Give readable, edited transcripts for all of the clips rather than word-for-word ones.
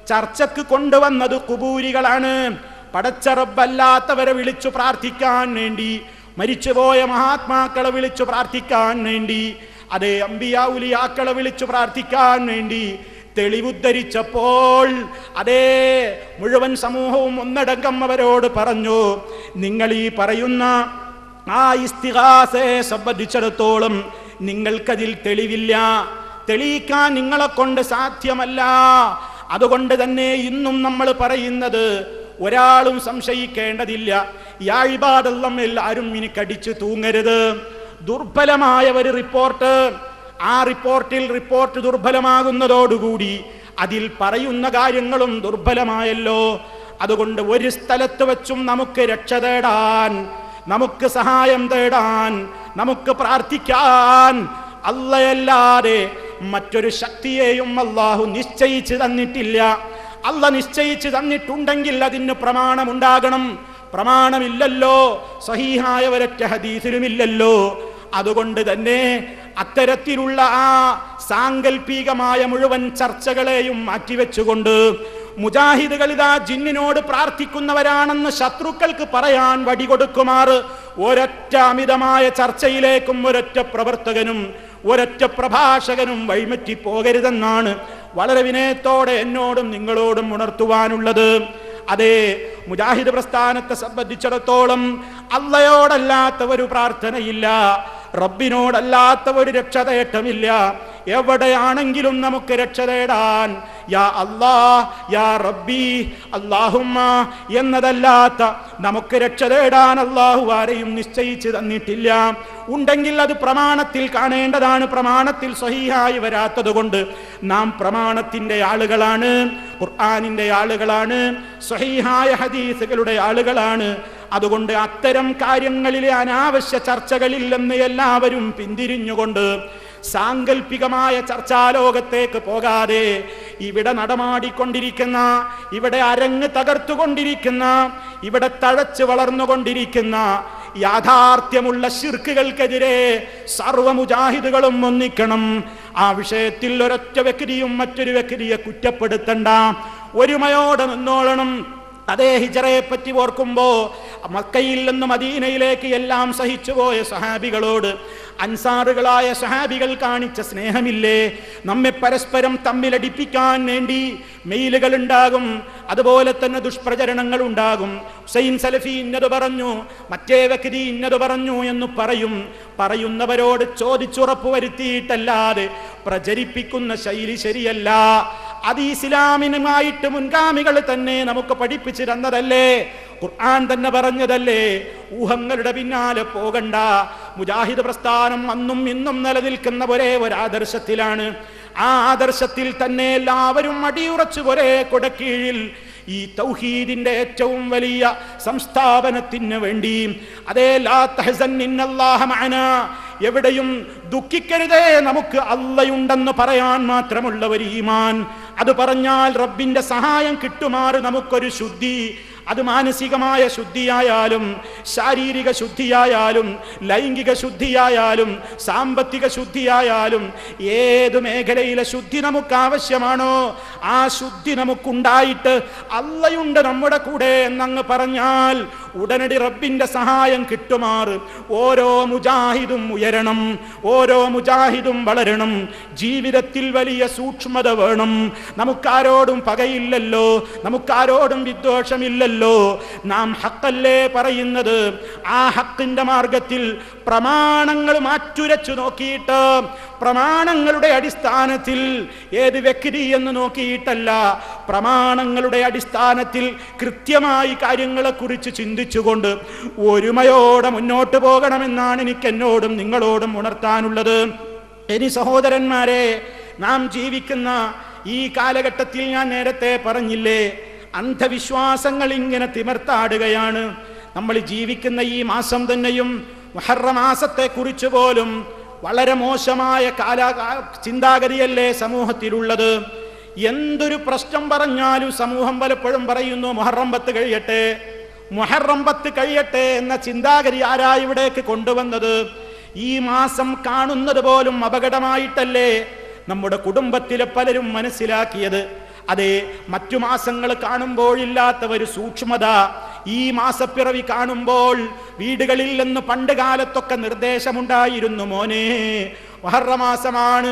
ചർച്ചക്ക് കൊണ്ടുവന്നത് ഖുബൂരികളാണ്. പടച്ച റബ്ബല്ലാത്തവരെ വിളിച്ചു പ്രാർത്ഥിക്കാൻ വേണ്ടി, മരിച്ചുപോയ മഹാത്മാക്കളെ വിളിച്ചു പ്രാർത്ഥിക്കാൻ വേണ്ടി, അതേ അമ്പിയാ ഉലിയാക്കളെ വിളിച്ചു പ്രാർത്ഥിക്കാൻ വേണ്ടി തെളിവുദ്ധരിച്ചപ്പോൾ അതേ മുഴുവൻ സമൂഹവും ഒന്നടങ്കം അവരോട് പറഞ്ഞു, നിങ്ങൾ ഈ പറയുന്ന ആ ഇസ്തിഗാസയെ സംബന്ധിച്ചിടത്തോളം നിങ്ങൾക്കതിൽ തെളിവില്ല, തെളിയിക്കാൻ നിങ്ങളെ കൊണ്ട് സാധ്യമല്ല. അതുകൊണ്ട് തന്നെ ഇന്നും നമ്മൾ പറയുന്നത് ഒരാളും സംശയിക്കേണ്ടതില്ല. യാ ഇബാദല്ലാഹ്, എല്ലാവരും ഇനി കടിച്ചു തൂങ്ങരുത്. ദുർബലമായ ഒരു റിപ്പോർട്ട്, ആ റിപ്പോർട്ട് ദുർബലമാകുന്നതോടുകൂടി അതിൽ പറയുന്ന കാര്യങ്ങളും ദുർബലമായല്ലോ. അതുകൊണ്ട് ഒരു സ്ഥലത്ത് വെച്ചും നമുക്ക് രക്ഷ തേടാൻ, നമുക്ക് സഹായം തേടാൻ, നമുക്ക് പ്രാർത്ഥിക്കാൻ അല്ലാഹയല്ലാതെ മറ്റൊരു ശക്തിയെയും അല്ലാഹു നിശ്ചയിച്ചു തന്നിട്ടില്ല. അല്ലാഹ് നിശ്ചയിച്ചു തന്നിട്ടുണ്ടെങ്കിൽ അതിന് പ്രമാണമുണ്ടാകണം. പ്രമാണമില്ലല്ലോ, സ്വഹീഹായ ഒരൊറ്റ ഹദീസിലുമില്ലല്ലോ. അതുകൊണ്ട് തന്നെ അത്തരത്തിലുള്ള ആ സാങ്കല്പികമായ മുഴുവൻ ചർച്ചകളെയും മാറ്റിവെച്ചുകൊണ്ട് മുജാഹിദുകൾ ഇതാ ജിന്നിനോട് പ്രാർത്ഥിക്കുന്നവരാണെന്ന് ശത്രുക്കൾക്ക് പറയാൻ വടികൊടുക്കുമാറ് ഒരൊറ്റ അമിതമായ ചർച്ചയിലേക്കും ഒരൊറ്റ പ്രവർത്തകനും ഒരൊറ്റ പ്രഭാഷകനും വഴിമറ്റി പോകരുതെന്നാണ് വളരെ വിനയത്തോടെ എന്നോടും നിങ്ങളോടും ഉണർത്തുവാനുള്ളത്. അതേ, മുജാഹിദ് പ്രസ്ഥാനത്തെ സംബന്ധിച്ചിടത്തോളം അല്ലാഹയോടല്ലാത്ത ഒരു പ്രാർത്ഥനയില്ല, റബ്ബിനോടല്ലാത്ത ഒരു രക്ഷതേട്ടമില്ല. എവിടെയാണെങ്കിലും നമുക്ക് രക്ഷ തേടാൻ യാ അല്ലാഹ്, യാ റബ്ബി, അല്ലാഹുമ്മ എന്നതല്ലാത്ത നമുക്ക് രക്ഷ തേടാൻ അല്ലാഹു ആരെയും നിശ്ചയിച്ചു തന്നിട്ടില്ല. ഉണ്ടെങ്കിൽ അത് പ്രമാണത്തിൽ കാണേണ്ടതാണ്. പ്രമാണത്തിൽ സ്വഹീഹായി വരാത്തത് കൊണ്ട് നാം പ്രമാണത്തിന്റെ ആളുകളാണ്, ഖുർആനിന്റെ ആളുകളാണ്, സ്വഹീഹായ ഹദീസുകളുടെ ആളുകളാണ്. അതുകൊണ്ട് അത്തരം കാര്യങ്ങളിലെ അനാവശ്യ ചർച്ചകളിൽ നിന്ന് എല്ലാവരും പിന്തിരിഞ്ഞുകൊണ്ട് സാങ്കല്പികമായ ചർച്ചാലോകത്തേക്ക് പോകാതെ ഇവിടെ നടമാടിക്കൊണ്ടിരിക്കുന്ന, ഇവിടെ അരങ്ങ് തകർത്തുകൊണ്ടിരിക്കുന്ന, ഇവിടെ തഴച്ചു വളർന്നുകൊണ്ടിരിക്കുന്ന യാഥാർത്ഥ്യമുള്ള ശിർക്കുകൾക്കെതിരെ സർവ്വ മുജാഹിദുകളും ഒന്നിക്കണം. ആ വിഷയത്തിൽ ഒരൊറ്റ വ്യക്തിയും മറ്റൊരു വ്യക്തിയെ കുറ്റപ്പെടുത്തണ്ട, ഒരുമയോടെ നിന്നോളണം. അതേ, ഹിജറയെ പറ്റി ഓർക്കുമ്പോ മക്കയിൽ നിന്ന് മദീനയിലേക്ക് എല്ലാം സഹിച്ചുപോയ സഹാബികളോട് അൻസാറുകളായ സഹാബികൾ കാണിച്ച സ്നേഹമില്ലേ? നമ്മെ പരസ്പരം തമ്മിലടിപ്പിക്കാൻ വേണ്ടി മെയിലുകൾ ഉണ്ടാകും, അതുപോലെ തന്നെ ദുഷ്പ്രചരണങ്ങൾ ഉണ്ടാകും. ഹുസൈൻ സലഫി ഇന്നത് പറഞ്ഞു, മറ്റേ വ്യക്തി ഇന്നത് പറഞ്ഞു എന്ന് പറയുന്നവരോട് ചോദിച്ചുറപ്പ് വരുത്തിയിട്ടല്ലാതെ പ്രചരിപ്പിക്കുന്ന ശൈലി ശരിയല്ല. അത് ഇസ്ലാമിനുമായിട്ട് മുൻഗാമികൾ തന്നെ നമുക്ക് പഠിപ്പിച്ചു തന്നതല്ലേ, ഖുർആൻ തന്നെ പറഞ്ഞതല്ലേ. ഊഹങ്ങളുടെ പിന്നാലെ പോകണ്ട. മുജാഹിദ് പ്രസ്ഥാനം അന്നും ഇന്നും നിലനിൽക്കുന്ന ഒരേ ഒരു ആദർശത്തിലാണ്. ആ ആദർശത്തിൽ തന്നെ എല്ലാവരും അടിയുറച്ചു ഒരേ കൊടക്കീഴിൽ ഈ തൗഹീദിന്റെ ഏറ്റവും വലിയ സംസ്ഥാപനത്തിന് വേണ്ടി അതേ ലാ തഹ്സൻ ഇന്നല്ലാഹ മഅനാ, എവിടെയും ദുഃഖിക്കരുതേ, നമുക്ക് അല്ലാഹുണ്ടെന്ന് പറയാൻ മാത്രമുള്ള ഒരു ഈമാൻ. അത് പറഞ്ഞാൽ റബ്ബിന്റെ സഹായം കിട്ടുമാറ് നമുക്കൊരു ശുദ്ധി, അത് മാനസികമായ ശുദ്ധിയായാലും ശാരീരിക ശുദ്ധിയായാലും ലൈംഗിക ശുദ്ധിയായാലും സാമ്പത്തിക ശുദ്ധിയായാലും ഏത് മേഖലയിലെ ശുദ്ധി നമുക്ക് ആവശ്യമാണോ ആ ശുദ്ധി നമുക്കുണ്ടായിട്ട് അല്ലാഹുണ്ട് നമ്മുടെ കൂടെ എന്നങ്ങ് പറഞ്ഞാൽ ഉടനടി റബ്ബിന്റെ സഹായം കിട്ടുമാറ് ഓരോ മുജാഹിദും ഉയരണം, ഓരോ മുജാഹിദും വളരണം. ജീവിതത്തിൽ വലിയ സൂക്ഷ്മത വേണം. നമുക്കാരോടും പകയില്ലല്ലോ, നമുക്കാരോടും വിദ്വേഷമില്ലല്ലോ. നാം ഹക്കല്ലേ പറയുന്നത്. ആ ഹക്കിന്റെ മാർഗത്തിൽ പ്രമാണങ്ങൾ മാറ്റുരച്ചു നോക്കിയിട്ട്, പ്രമാണങ്ങളുടെ അടിസ്ഥാനത്തിൽ ഏത് വ്യക്തി എന്ന് നോക്കിയിട്ടല്ല, പ്രമാണങ്ങളുടെ അടിസ്ഥാനത്തിൽ കൃത്യമായി കാര്യങ്ങളെക്കുറിച്ച് ചിന്തിച്ചുകൊണ്ട് ഒരുമയോടെ മുന്നോട്ട് പോകണമെന്നാണ് എനിക്ക് എന്നോടും നിങ്ങളോടും ഉണർത്താനുള്ളത്. ഇനി സഹോദരന്മാരെ, നാം ജീവിക്കുന്ന ഈ കാലഘട്ടത്തിൽ ഞാൻ നേരത്തെ പറഞ്ഞില്ലേ, അന്ധവിശ്വാസങ്ങൾ ഇങ്ങനെ തിമർത്താടുകയാണ്. നമ്മൾ ജീവിക്കുന്ന ഈ മാസം തന്നെയും മുഹറം മാസത്തെ കുറിച്ച് പോലും വളരെ മോശമായ ചിന്താഗതിയല്ലേ സമൂഹത്തിലുള്ളത്. എന്തൊരു പ്രശ്നം പറഞ്ഞാലും സമൂഹം പലപ്പോഴും പറയുന്നു മുഹറം 10 കഴിയട്ടെ, മുഹറം 10 കഴിയട്ടെ എന്ന ചിന്താഗതി ആരാ ഇവിടേക്ക് കൊണ്ടുവന്നത്? ഈ മാസം കാണുന്നത് പോലും അപകടമായിട്ടല്ലേ നമ്മുടെ കുടുംബത്തിലെ പലരും മനസ്സിലാക്കിയത്. അതെ, മറ്റു മാസങ്ങൾ കാണുമ്പോഴില്ലാത്ത ഒരു സൂക്ഷ്മത ഈ മാസപ്പിറവി കാണുമ്പോൾ വീടുകളിൽ നിന്ന് പണ്ട് കാലത്തൊക്കെ നിർദ്ദേശമുണ്ടായിരുന്നു, മോനെ മുഹറമാസമാണ്,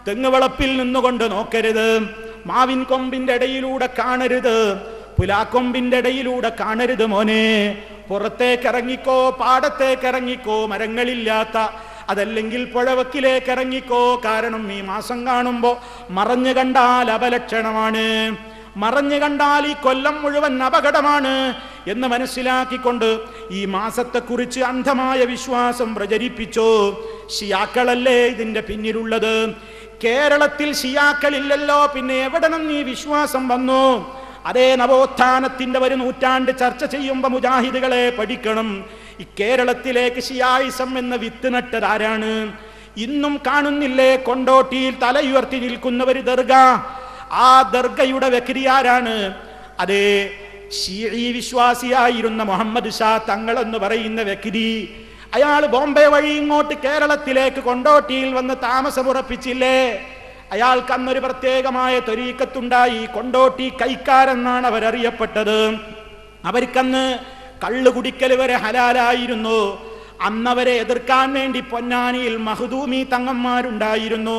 തെങ്ങുവളപ്പിൽ നിന്നുകൊണ്ട് നോക്കരുത്, മാവിൻ കൊമ്പിന്റെ ഇടയിലൂടെ കാണരുത്, പുലാക്കൊമ്പിന്റെ ഇടയിലൂടെ കാണരുത് മോനെ, പുറത്തേക്ക് ഇറങ്ങിക്കോ, പാടത്തേക്ക് ഇറങ്ങിക്കോ, മരങ്ങളില്ലാത്ത അതല്ലെങ്കിൽ പുഴവക്കിലേക്ക് ഇറങ്ങിക്കോ, കാരണം ഈ മാസം കാണുമ്പോ മറഞ്ഞു കണ്ടാൽ അപലക്ഷണമാണ്, മറഞ്ഞു കണ്ടാൽ ഈ കൊല്ലം മുഴുവൻ അപകടമാണ് എന്ന് മനസ്സിലാക്കിക്കൊണ്ട് ഈ മാസത്തെക്കുറിച്ച് അന്ധമായ വിശ്വാസം പ്രചരിപ്പിച്ചു. ഷിയാക്കളല്ലേ ഇതിന്റെ പിന്നിലുള്ളത്? കേരളത്തിൽ ഷിയാക്കളില്ലല്ലോ, പിന്നെ എവിടെ നിന്ന് ഈ വിശ്വാസം വന്നു? അതേ, നവോത്ഥാനത്തിന്റെ ഒരു നൂറ്റാണ്ട് ചർച്ച ചെയ്യുമ്പോൾ മുജാഹിദുകളെ പഠിക്കണം, ഈ കേരളത്തിലേക്ക് ഷിയായിസം എന്ന വിത്ത് നട്ടത് ആരാണ്? ഇന്നും കാണുന്നില്ലേ കൊണ്ടോട്ടിയിൽ തലയുയർത്തി നിൽക്കുന്നവർ ദർഗ? ആ ദർഗയുടെ വ്യക്തി ആരാണ്? അതേ, ഷീഈ വിശ്വാസിയായിരുന്ന മുഹമ്മദ് ഷാ തങ്ങൾ എന്ന് പറയുന്ന വ്യക്തി. അയാൾ ബോംബെ വഴി ഇങ്ങോട്ട് കേരളത്തിലേക്ക് കൊണ്ടോട്ടിയിൽ വന്ന് താമസമുറപ്പിച്ചില്ലേ? അയാൾക്ക് അന്നൊരു പ്രത്യേകമായ ത്വരീക്കത്തുണ്ടായി. കൊണ്ടോട്ടി കൈക്കാരെന്നാണ് അവരറിയപ്പെട്ടത്. അവർക്കന്ന് കള്ളു കുടിക്കൽ വരെ ഹലാലായിരുന്നു. അന്നവരെ എതിർക്കാൻ വേണ്ടി പൊന്നാനിയിൽ മഹ്ദൂമി തങ്ങന്മാരുണ്ടായിരുന്നു.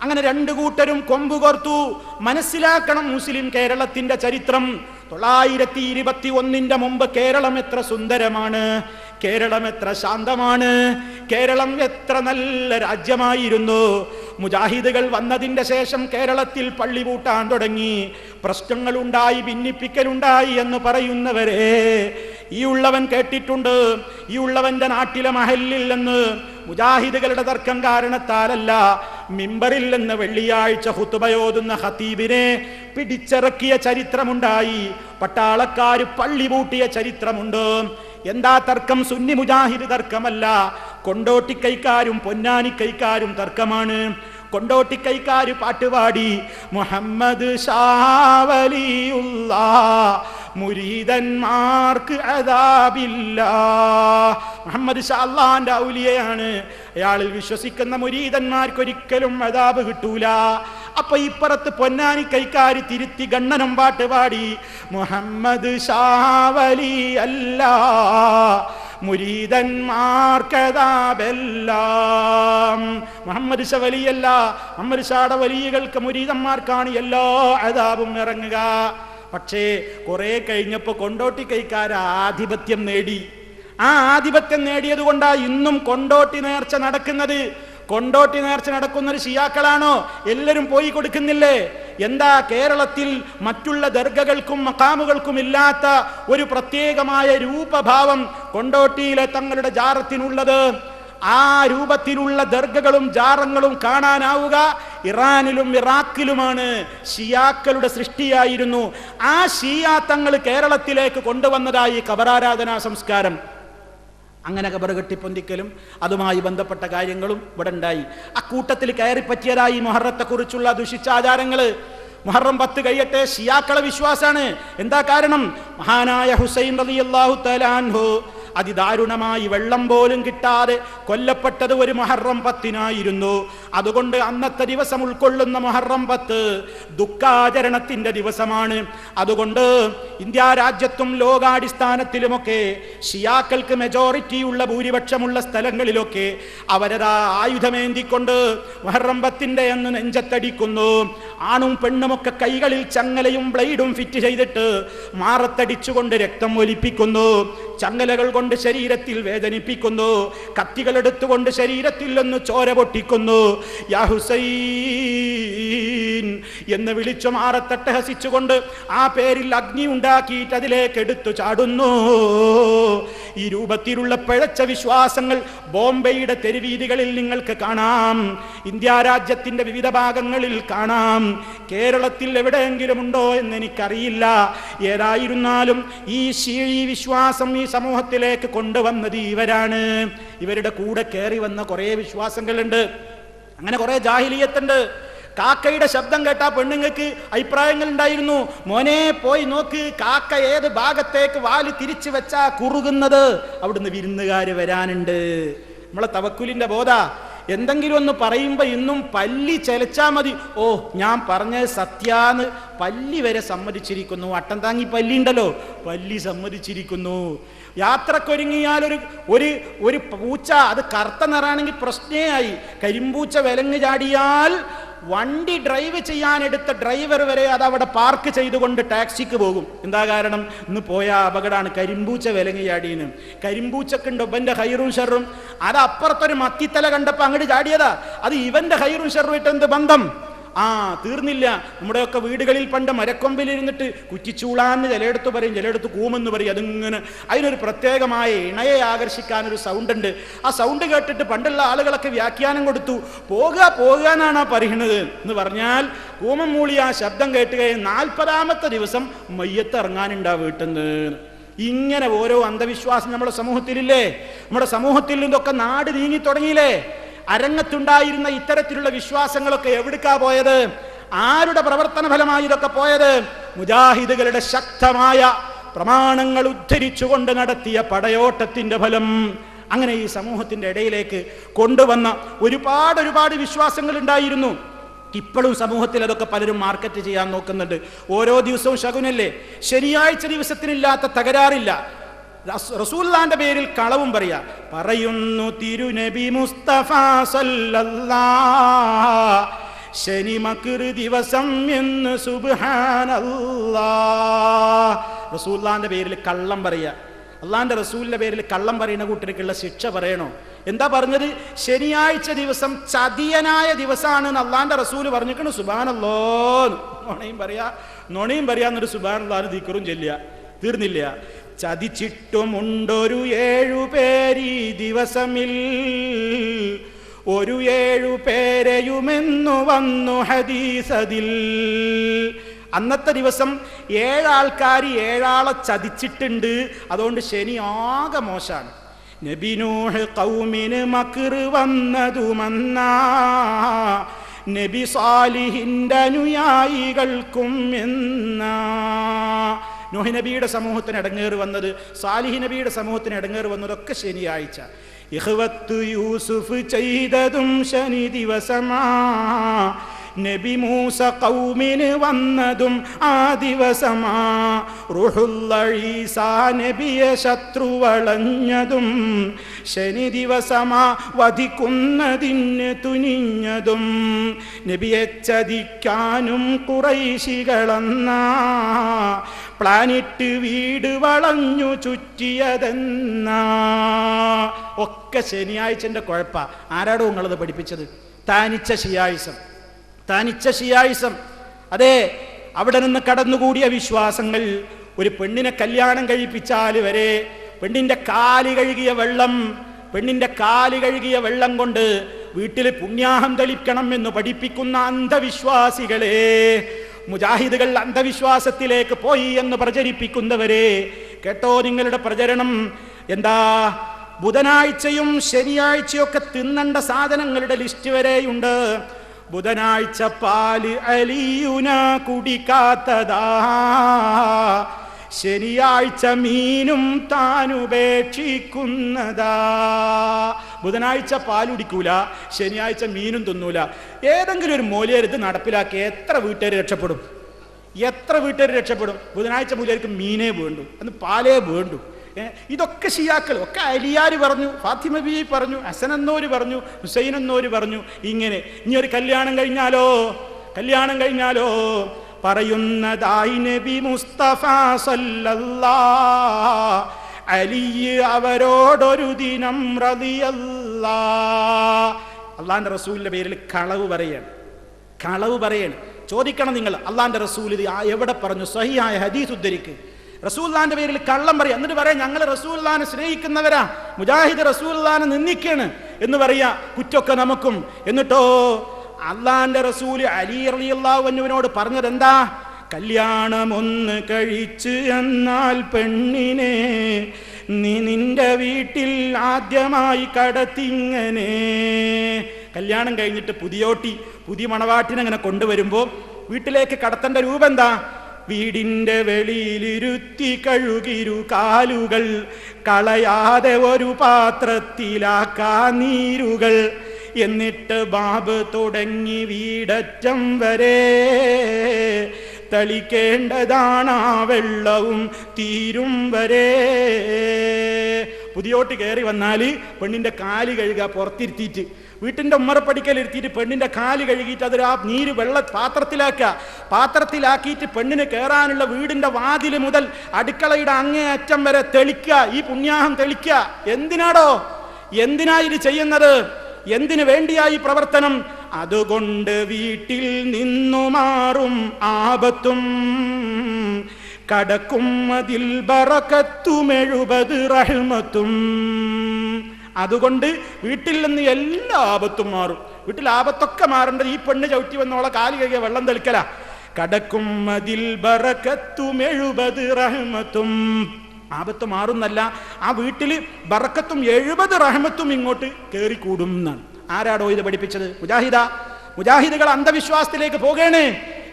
അങ്ങനെ രണ്ടു കൂട്ടരും കൊമ്പുകോർത്തു. മനസ്സിലാക്കണം മുസ്ലിം കേരളത്തിന്റെ ചരിത്രം. 921 മുമ്പ് കേരളം എത്ര സുന്ദരമാണ്, കേരളം എത്ര ശാന്തമാണ്, കേരളം എത്ര നല്ല രാജ്യമായിരുന്നു. മുജാഹിദുകൾ വന്നതിന്റെ ശേഷം കേരളത്തിൽ പള്ളി പൂട്ടാൻ തുടങ്ങി, പ്രശ്നങ്ങളുണ്ടായി, ഭിന്നിപ്പിക്കലുണ്ടായി എന്ന് പറയുന്നവരെ ഈ ഉള്ളവൻ കേട്ടിട്ടുണ്ട്. ഈ ഉള്ളവന്റെ നാട്ടിലെ മഹല്ലിൽ നിന്ന് മുജാഹിദുകളുടെ തർക്കം കാരണത്താലല്ല, മിമ്പറിൽ നിന്ന് വെള്ളിയാഴ്ച ഖുതുബയോതുന്ന ഖതീബിനെ പിടിച്ചിറക്കിയ ചരിത്രമുണ്ടായി. പട്ടാളക്കാര് പള്ളി പൂട്ടിയ ചരിത്രമുണ്ട്. എന്താ തർക്കം? സുന്നി മുജാഹിദ് തർക്കമല്ല, കൊണ്ടോട്ടിക്കൈക്കാരും പൊന്നാനിക്കൈക്കാരും തർക്കമാണ്. കൊണ്ടോട്ടിക്കൈക്കാര് പാട്ടുപാടി, മുഹമ്മദ് ഷാ വലിയുള്ളാഹ് മുരീദന്മാർക്ക് അദാബില്ല. മുഹമ്മദ് ഷാ അല്ലാഹുവിന്റെ ഔലിയയാണ്, അയാളിൽ വിശ്വസിക്കുന്ന മുരീദന്മാർക്ക് ഒരിക്കലും അദാബ് കിട്ടൂല. അപ്പൊ ഇപ്പുറത്ത് പൊന്നാനി കൈക്കാരി തിരുത്തി ഗണ്ണനം പാട്ട് പാടി, മുഹമ്മദ് ഷാ വലി അല്ല മുരീദന്മാർക്കതാബെല്ലാം. മുഹമ്മദ് ഷാ വലിയല്ല, മുഹമ്മദ് ഷായുടെ വലിയകൾക്ക് മുരീദന്മാർക്കാണ് എല്ലാ അദാബും ഇറങ്ങുക. പക്ഷേ കുറെ കഴിഞ്ഞപ്പോ കൊണ്ടോട്ടി കൈക്കാർ ആധിപത്യം നേടി. ആ ആധിപത്യം നേടിയത് കൊണ്ടാ ഇന്നും കൊണ്ടോട്ടി നേർച്ച നടക്കുന്നത്. കൊണ്ടോട്ടി നേർച്ച നടക്കുന്നൊരു ഷിയാക്കളാണോ? എല്ലാവരും പോയി കൊടുക്കുന്നില്ലേ? എന്താ കേരളത്തിൽ മറ്റുള്ള ദർഗകൾക്കും മഖാമുകൾക്കും ഇല്ലാത്ത ഒരു പ്രത്യേകമായ രൂപഭാവം കൊണ്ടോട്ടിയിലെ തങ്ങളുടെ ജാറത്തിനുള്ളത്? ആ രൂപത്തിലുള്ള ദർഗകളും ജാറങ്ങളും കാണാനാവുക ഇറാനിലും ഇറാഖിലുമാണ്. ഷിയാക്കളുടെ സൃഷ്ടിയായിരുന്നു. ആ ഷിയാ തങ്ങൾ കേരളത്തിലേക്ക് കൊണ്ടുവന്നതായി ഖബറാരാധനാ സംസ്കാരം. അങ്ങനെ ഖബർ കെട്ടിപ്പൊന്തിക്കലും അതുമായി ബന്ധപ്പെട്ട കാര്യങ്ങളും ഇവിടെ ഉണ്ടായി. അക്കൂട്ടത്തിൽ കയറിപ്പറ്റിയതായി മുഹറത്തെക്കുറിച്ചുള്ള ദുഷിച്ചാചാരങ്ങൾ. മുഹറം 10 കഴിയട്ടെ, ഷിയാക്കളെ വിശ്വാസാണ്. എന്താ കാരണം? മഹാനായ ഹുസൈൻ റളിയല്ലാഹു തആല അൻഹു അതിദാരുണമായി വെള്ളം പോലും കിട്ടാതെ കൊല്ലപ്പെട്ടത് ഒരു മുഹറം 10-നായിരുന്നു. അതുകൊണ്ട് അന്നത്തെ ദിവസം ഉൾക്കൊള്ളുന്ന മുഹറം 10 ദുഃഖാചരണത്തിന്റെ ദിവസമാണ്. അതുകൊണ്ട് ഇന്ത്യ രാജ്യത്തും ലോകാടിസ്ഥാനത്തിലുമൊക്കെ ഷിയാക്കൾക്ക് മെജോറിറ്റിയുള്ള ഭൂരിപക്ഷമുള്ള സ്ഥലങ്ങളിലൊക്കെ അവരതാ ആയുധമേന്തിക്കൊണ്ട് മുഹറം 10 എന്ന് നെഞ്ചത്തടിക്കുന്നു. ആണും പെണ്ണുമൊക്കെ കൈകളിൽ ചങ്ങലയും ബ്ലേഡും ഫിറ്റ് ചെയ്തിട്ട് മാറത്തടിച്ചുകൊണ്ട് രക്തം ഒലിപ്പിക്കുന്നു. ചങ്ങലകൾ കൊണ്ട് ശരീരത്തിൽ വേദനിപ്പിക്കുന്നു. കത്തികൾ എടുത്തുകൊണ്ട് ശരീരത്തിൽ നിന്ന് ചോര പൊട്ടിക്കുന്നു. യാ ഹുസൈൻ എന്ന് വിളിച്ചു മാറത്തട്ടഹസിച്ചുകൊണ്ട് ആ പേരിൽ അഗ്നി ഉണ്ടാക്കിയിട്ട് അതിലേക്ക് എടുത്തു ചാടുന്നു. ഈ രൂപത്തിലുള്ള പിഴച്ച വിശ്വാസങ്ങൾ ബോംബെയുടെ തെരുവീതികളിൽ നിങ്ങൾക്ക് കാണാം. ഇന്ത്യ രാജ്യത്തിന്റെ വിവിധ ഭാഗങ്ങളിൽ കാണാം. കേരളത്തിൽ എവിടെയെങ്കിലും ഉണ്ടോ എന്ന് എനിക്കറിയില്ല. ഏതായിരുന്നാലും ഈ ഷീഈ വിശ്വാസം ഈ സമൂഹത്തിലേക്ക് കൊണ്ടുവന്നത് ഇവരാണ്. ഇവരുടെ കൂടെ കയറി വന്ന കുറെ വിശ്വാസങ്ങളുണ്ട്. അങ്ങനെ കുറെ ജാഹിലിയത്തുണ്ട്. കാക്കയുടെ ശബ്ദം കേട്ടാ പെണ്ണുങ്ങൾക്ക് അഭിപ്രായങ്ങൾ ഉണ്ടായിരുന്നു. മോനെ പോയി നോക്ക്, കാക്ക ഏത് ഭാഗത്തേക്ക് വാല് തിരിച്ചു വെച്ചാ കുറുകുന്നത്, അവിടുന്ന് വിരുന്നുകാര് വരാനുണ്ട്. നമ്മളെ തവക്കുലിന്റെ ബോധ. എന്തെങ്കിലും ഒന്ന് പറയുമ്പോൾ ഇന്നും പല്ലി ചലച്ചാ മതി, ഓ ഞാൻ പറഞ്ഞത് സത്യാന്ന് പല്ലി വരെ സമ്മതിച്ചിരിക്കുന്നു. അട്ടം താങ്ങി പല്ലി ഉണ്ടല്ലോ, പല്ലി സമ്മതിച്ചിരിക്കുന്നു. യാത്രക്കൊരുങ്ങിയാൽ ഒരു പൂച്ച അത് കറുത്ത നിറാണെങ്കിൽ പ്രശ്നേ ആയി. കരിമ്പൂച്ച വിലങ്ങ് ചാടിയാൽ വണ്ടി ഡ്രൈവ് ചെയ്യാനെടുത്ത ഡ്രൈവർ വരെ അത് അവിടെ പാർക്ക് ചെയ്തുകൊണ്ട് ടാക്സിക്ക് പോകും. എന്താ കാരണം? ഇന്ന് പോയ അപകടമാണ്, കരിമ്പൂച്ച വിലങ്ങി ചാടിയെന്ന്. കരിമ്പൂച്ചക്കുണ്ട് ഒബന്റെ ഹൈറും ഷെറും. അത് അപ്പുറത്തൊരു മത്തിത്തല കണ്ടപ്പോൾ അങ്ങോട്ട് ചാടിയതാ. അത് ഇവന്റെ ഹൈറും ഷെറുമായിട്ട് എന്ത് ബന്ധം? തീർന്നില്ല. നമ്മുടെയൊക്കെ വീടുകളിൽ പണ്ട് മരക്കൊമ്പിലിരുന്നിട്ട് കുറ്റിച്ചൂളാന്ന് ചിലയിടത്ത് പറയും, ചിലയിടത്ത് കൂമെന്ന് പറയും. അതിങ്ങനെ അതിനൊരു പ്രത്യേകമായ ഇണയെ ആകർഷിക്കാനൊരു സൗണ്ട് ഉണ്ട്. ആ സൗണ്ട് കേട്ടിട്ട് പണ്ടുള്ള ആളുകളൊക്കെ വ്യാഖ്യാനം കൊടുത്തു, പോകുക എന്നാണ് പറയുന്നത് എന്ന് പറഞ്ഞാൽ കൂമം മൂളി ആ ശബ്ദം കേട്ടുകഴിഞ്ഞ് 40ാമത്തെ ദിവസം മയ്യത്ത് ഇറങ്ങാനുണ്ടാ വീട്ടിൽ നിന്ന്. ഇങ്ങനെ ഓരോ അന്ധവിശ്വാസം നമ്മുടെ സമൂഹത്തിലില്ലേ? നമ്മുടെ സമൂഹത്തിൽ നിന്നൊക്കെ നാട് നീങ്ങി തുടങ്ങിയില്ലേ? അരങ്ങത്തുണ്ടായിരുന്ന ഇത്തരത്തിലുള്ള വിശ്വാസങ്ങളൊക്കെ എവിടേക്കാ പോയത്? ആരുടെ പ്രവർത്തന ഫലമായി ഇതൊക്കെ പോയത്? മുജാഹിദുകളുടെ ശക്തമായ പ്രമാണങ്ങൾ ഉദ്ധരിച്ചുകൊണ്ട് നടത്തിയ പടയോട്ടത്തിന്റെ ഫലം. അങ്ങനെ ഈ സമൂഹത്തിന്റെ ഇടയിലേക്ക് കൊണ്ടുവന്ന ഒരുപാട് വിശ്വാസങ്ങൾ ഉണ്ടായിരുന്നു. ഇപ്പോഴും സമൂഹത്തിൽ അതൊക്കെ പലരും മാർക്കറ്റ് ചെയ്യാൻ നോക്കുന്നുണ്ട്. ഓരോ ദിവസവും ശകുനല്ലേ? ശനിയാഴ്ച ദിവസത്തിനില്ലാത്ത തകരാറില്ല. റസൂലുള്ളാഹിന്റെ പേരിൽ കളവും പറയുന്നു തിരുനബി മുസ്തഫ സല്ലല്ലാഹ്, ശനി മക്ർ ദിവസം എന്ന് സുബ്ഹാനല്ലാഹ്. റസൂലുള്ളാഹിന്റെ പേരിൽ കള്ളം അള്ളാന്റെ റസൂലിന്റെ പേരിൽ കള്ളം പറയുന്ന കൂട്ടർക്കുള്ള ശിക്ഷ പറയണോ? എന്താ പറഞ്ഞത്? ശനിയാഴ്ച ദിവസം ചതിയനായ ദിവസമാണ് അള്ളാന്റെ റസൂല് പറഞ്ഞിരിക്കണു. സുബ്ഹാനല്ലാഹ്. നുണയും പറയാന്നൊരു സുബ്ഹാനല്ലാഹ് ദിക്റും ചൊല്ലുക. തീർന്നില്ല. ചതിച്ചിട്ടുമുണ്ടൊരു 7 പേര് ദിവസമിൽ, ഒരു 7 പേരെയുമെന്നു വന്നു ഹദീസതിൽ. അന്നത്തെ ദിവസം 7 ആൾക്കാർ 7 ആളെ ചതിച്ചിട്ടുണ്ട്. അതുകൊണ്ട് ശനി ആകെ മോശാണ്. നബി നൂഹ് ഖൗമിന് മക്ർ വന്നതുമന്നാ, നബി സാലിഹിന്റെ അനുയായികൾക്കും എന്നാ. നൂഹ് നബിയുടെ സമൂഹത്തിന് ഇടങ്ങേറ് വന്നത്, സാലിഹ് നബിയുടെ സമൂഹത്തിന് ഇടങ്ങേറ് വന്നതൊക്കെ ശനിയാഴ്ച. ഇഖ്വത്തു യൂസുഫ് ചെയ്തതും ശനി ദിവസമാ, നബി മൂസ ഖൗമിന് വന്നതും ആ ദിവസമാ. റൂഹുള്ള ഈസാ നബിയെ ശത്രു വളഞ്ഞതും ശനി ദിവസമാ. വധിക്കുന്നതിന് തുനിഞ്ഞതും നബിയെ ചതിക്കാനും ഖുറൈശികളെന്നാ, പ്ലാനിട്ട് വീട് വളഞ്ഞു ചുറ്റിയതെന്നാ. ഒക്കെ ശനിയാഴ്ചന്റെ കുഴപ്പ. ആരാടോ നിങ്ങളത് പഠിപ്പിച്ചത്? താനിച്ച ഷിയായിസം. അതെ, അവിടെ നിന്ന് കടന്നുകൂടിയ വിശ്വാസങ്ങൾ. ഒരു പെണ്ണിനെ കല്യാണം കഴിപ്പിച്ചാൽ വരെ പെണ്ണിന്റെ കാല് കഴുകിയ വെള്ളം കൊണ്ട് വീട്ടിൽ പുണ്യാഹം തെളിക്കണം എന്ന് പഠിപ്പിക്കുന്ന അന്ധവിശ്വാസികളെ, മുജാഹിദുകൾ അന്ധവിശ്വാസത്തിലേക്ക് പോയി എന്ന് പ്രചരിപ്പിക്കുന്നവരെ കേട്ടോ. നിങ്ങളുടെ പ്രചരണം എന്താ? ബുധനാഴ്ചയും ശനിയാഴ്ചയൊക്കെ തിന്നണ്ട സാധനങ്ങളുടെ ലിസ്റ്റ് വരെയുണ്ട്. ബുധനാഴ്ച പാല് അലിയുന കുടിക്കാത്തതാ, ശനിയാഴ്ച മീനും താനുപേക്ഷിക്കുന്നതാ. ബുധനാഴ്ച പാലുടിക്കൂല, ശനിയാഴ്ച മീനും തിന്നൂല. ഏതെങ്കിലും ഒരു മൂല്യർ ഇത് നടപ്പിലാക്കി എത്ര വീട്ടുകാർ രക്ഷപ്പെടും? ബുധനാഴ്ച മൂല്യർക്ക് മീനേ വേണ്ടു, അന്ന് പാലേ വേണ്ടു. ഇതൊക്കെ ഷിയാക്കൾ, ഒക്കെ അലിയാർ പറഞ്ഞു, ഫാത്തിമ ബീവി പറഞ്ഞു, ഹസൻ എന്നോര് പറഞ്ഞു, ഹുസൈൻ എന്നോര് പറഞ്ഞു. ഇങ്ങനെ ഇനി ഒരു കല്യാണം കഴിഞ്ഞാലോ പറയുന്നതായി നബി മുസ്തഫ സല്ലല്ലാഹ്, അലി അവരോടൊരു ദിനം റളിയല്ലാഹ്. അള്ളാന്റെ റസൂലിന്റെ പേരിൽ കളവ് പറയാണ്. ചോദിക്കണം നിങ്ങൾ, അള്ളാന്റെ റസൂൽ ഇത് എവിടെ പറഞ്ഞു? സ്വഹീഹായ ഹദീസ് ഉദ്ധരിക്ക്. റസൂലുള്ളാഹിന്റെ പേരിൽ കള്ളം പറയാ, എന്നിട്ട് പറയാം ഞങ്ങൾ റസൂലുള്ളാഹിനെ സ്നേഹിക്കുന്നവരാ, മുജാഹിദ് റസൂലുള്ളാഹിനെ നിന്ദിക്കാണ് എന്ന് പറയാ. കുറ്റൊക്കെ നമുക്കും. എന്നിട്ടോ അള്ളാന്റെ റസൂൽ അലി റളിയല്ലാഹു അൻഹുവിനോട് പറഞ്ഞത് എന്താ? കല്യാണം ഒന്ന് കഴിച്ച് എന്നാൽ പെണ്ണിനെ നീ നിന്റെ വീട്ടിൽ ആദ്യമായി കടത്തിങ്ങനെ. കല്യാണം കഴിഞ്ഞിട്ട് പുതിയ മണവാട്ടിനെ അങ്ങനെ കൊണ്ടുവരുമ്പോൾ വീട്ടിലേക്ക് കടത്തേണ്ട രൂപം എന്താ? വീടിൻ്റെ വെളിയിലിരുത്തി കഴുകിരു കാലുകൾ, കളയാതെ ഒരു പാത്രത്തിലാക്കാ നീരുകൾ, എന്നിട്ട് ബാബ് തുടങ്ങി വീടറ്റം വരെ തളിക്കേണ്ടതാണ് ആ വെള്ളവും തീരും വരെ. പുതിയോട്ട് കയറി വന്നാൽ പെണ്ണിൻ്റെ കാല് കഴുകുക, പുറത്തിരുത്തിയിട്ട് വീട്ടിൻ്റെ ഉമ്മറപ്പടിക്കലിരുത്തിയിട്ട് പെണ്ണിൻ്റെ കാല് കഴുകിയിട്ട് അതിൽ ആ നീര് പാത്രത്തിലാക്കിയിട്ട് പെണ്ണിന് കയറാനുള്ള വീടിൻ്റെ വാതിൽ മുതൽ അടുക്കളയുടെ അങ്ങേ അറ്റം വരെ തെളിക്കുക, ഈ പുണ്യാഹം തെളിക്കുക. എന്തിനാ ഇത് ചെയ്യുന്നത്? എന്തിനു വേണ്ടിയായി പ്രവർത്തനം? അതുകൊണ്ട് വീട്ടിൽ നിന്നു മാറും ആപത്തും കടക്കും അതിൽ ബറക്കത്തും 70 റഹ്മത്തും. അതുകൊണ്ട് വീട്ടിൽ നിന്ന് എല്ലാ ആപത്തും മാറും. വീട്ടിൽ ആപത്തൊക്കെ മാറേണ്ടത് ഈ പെണ്ണ് ചവിട്ടി വന്നോളെ കാല് കഴുകിയ വെള്ളം തെളിക്കല. കടക്കും അതിൽ ബറക്കത്തും 70 റഹ്മത്തും. ആപത്ത് മാറുന്നല്ല, ആ വീട്ടിൽ ബറക്കത്തും 70 റഹ്മത്തും ഇങ്ങോട്ട് കയറിക്കൂടും എന്നാണ്. ആരാടോ ഇത് പഠിപ്പിച്ചത്? മുജാഹിദുകൾ അന്ധവിശ്വാസത്തിലേക്ക് പോകേണ്.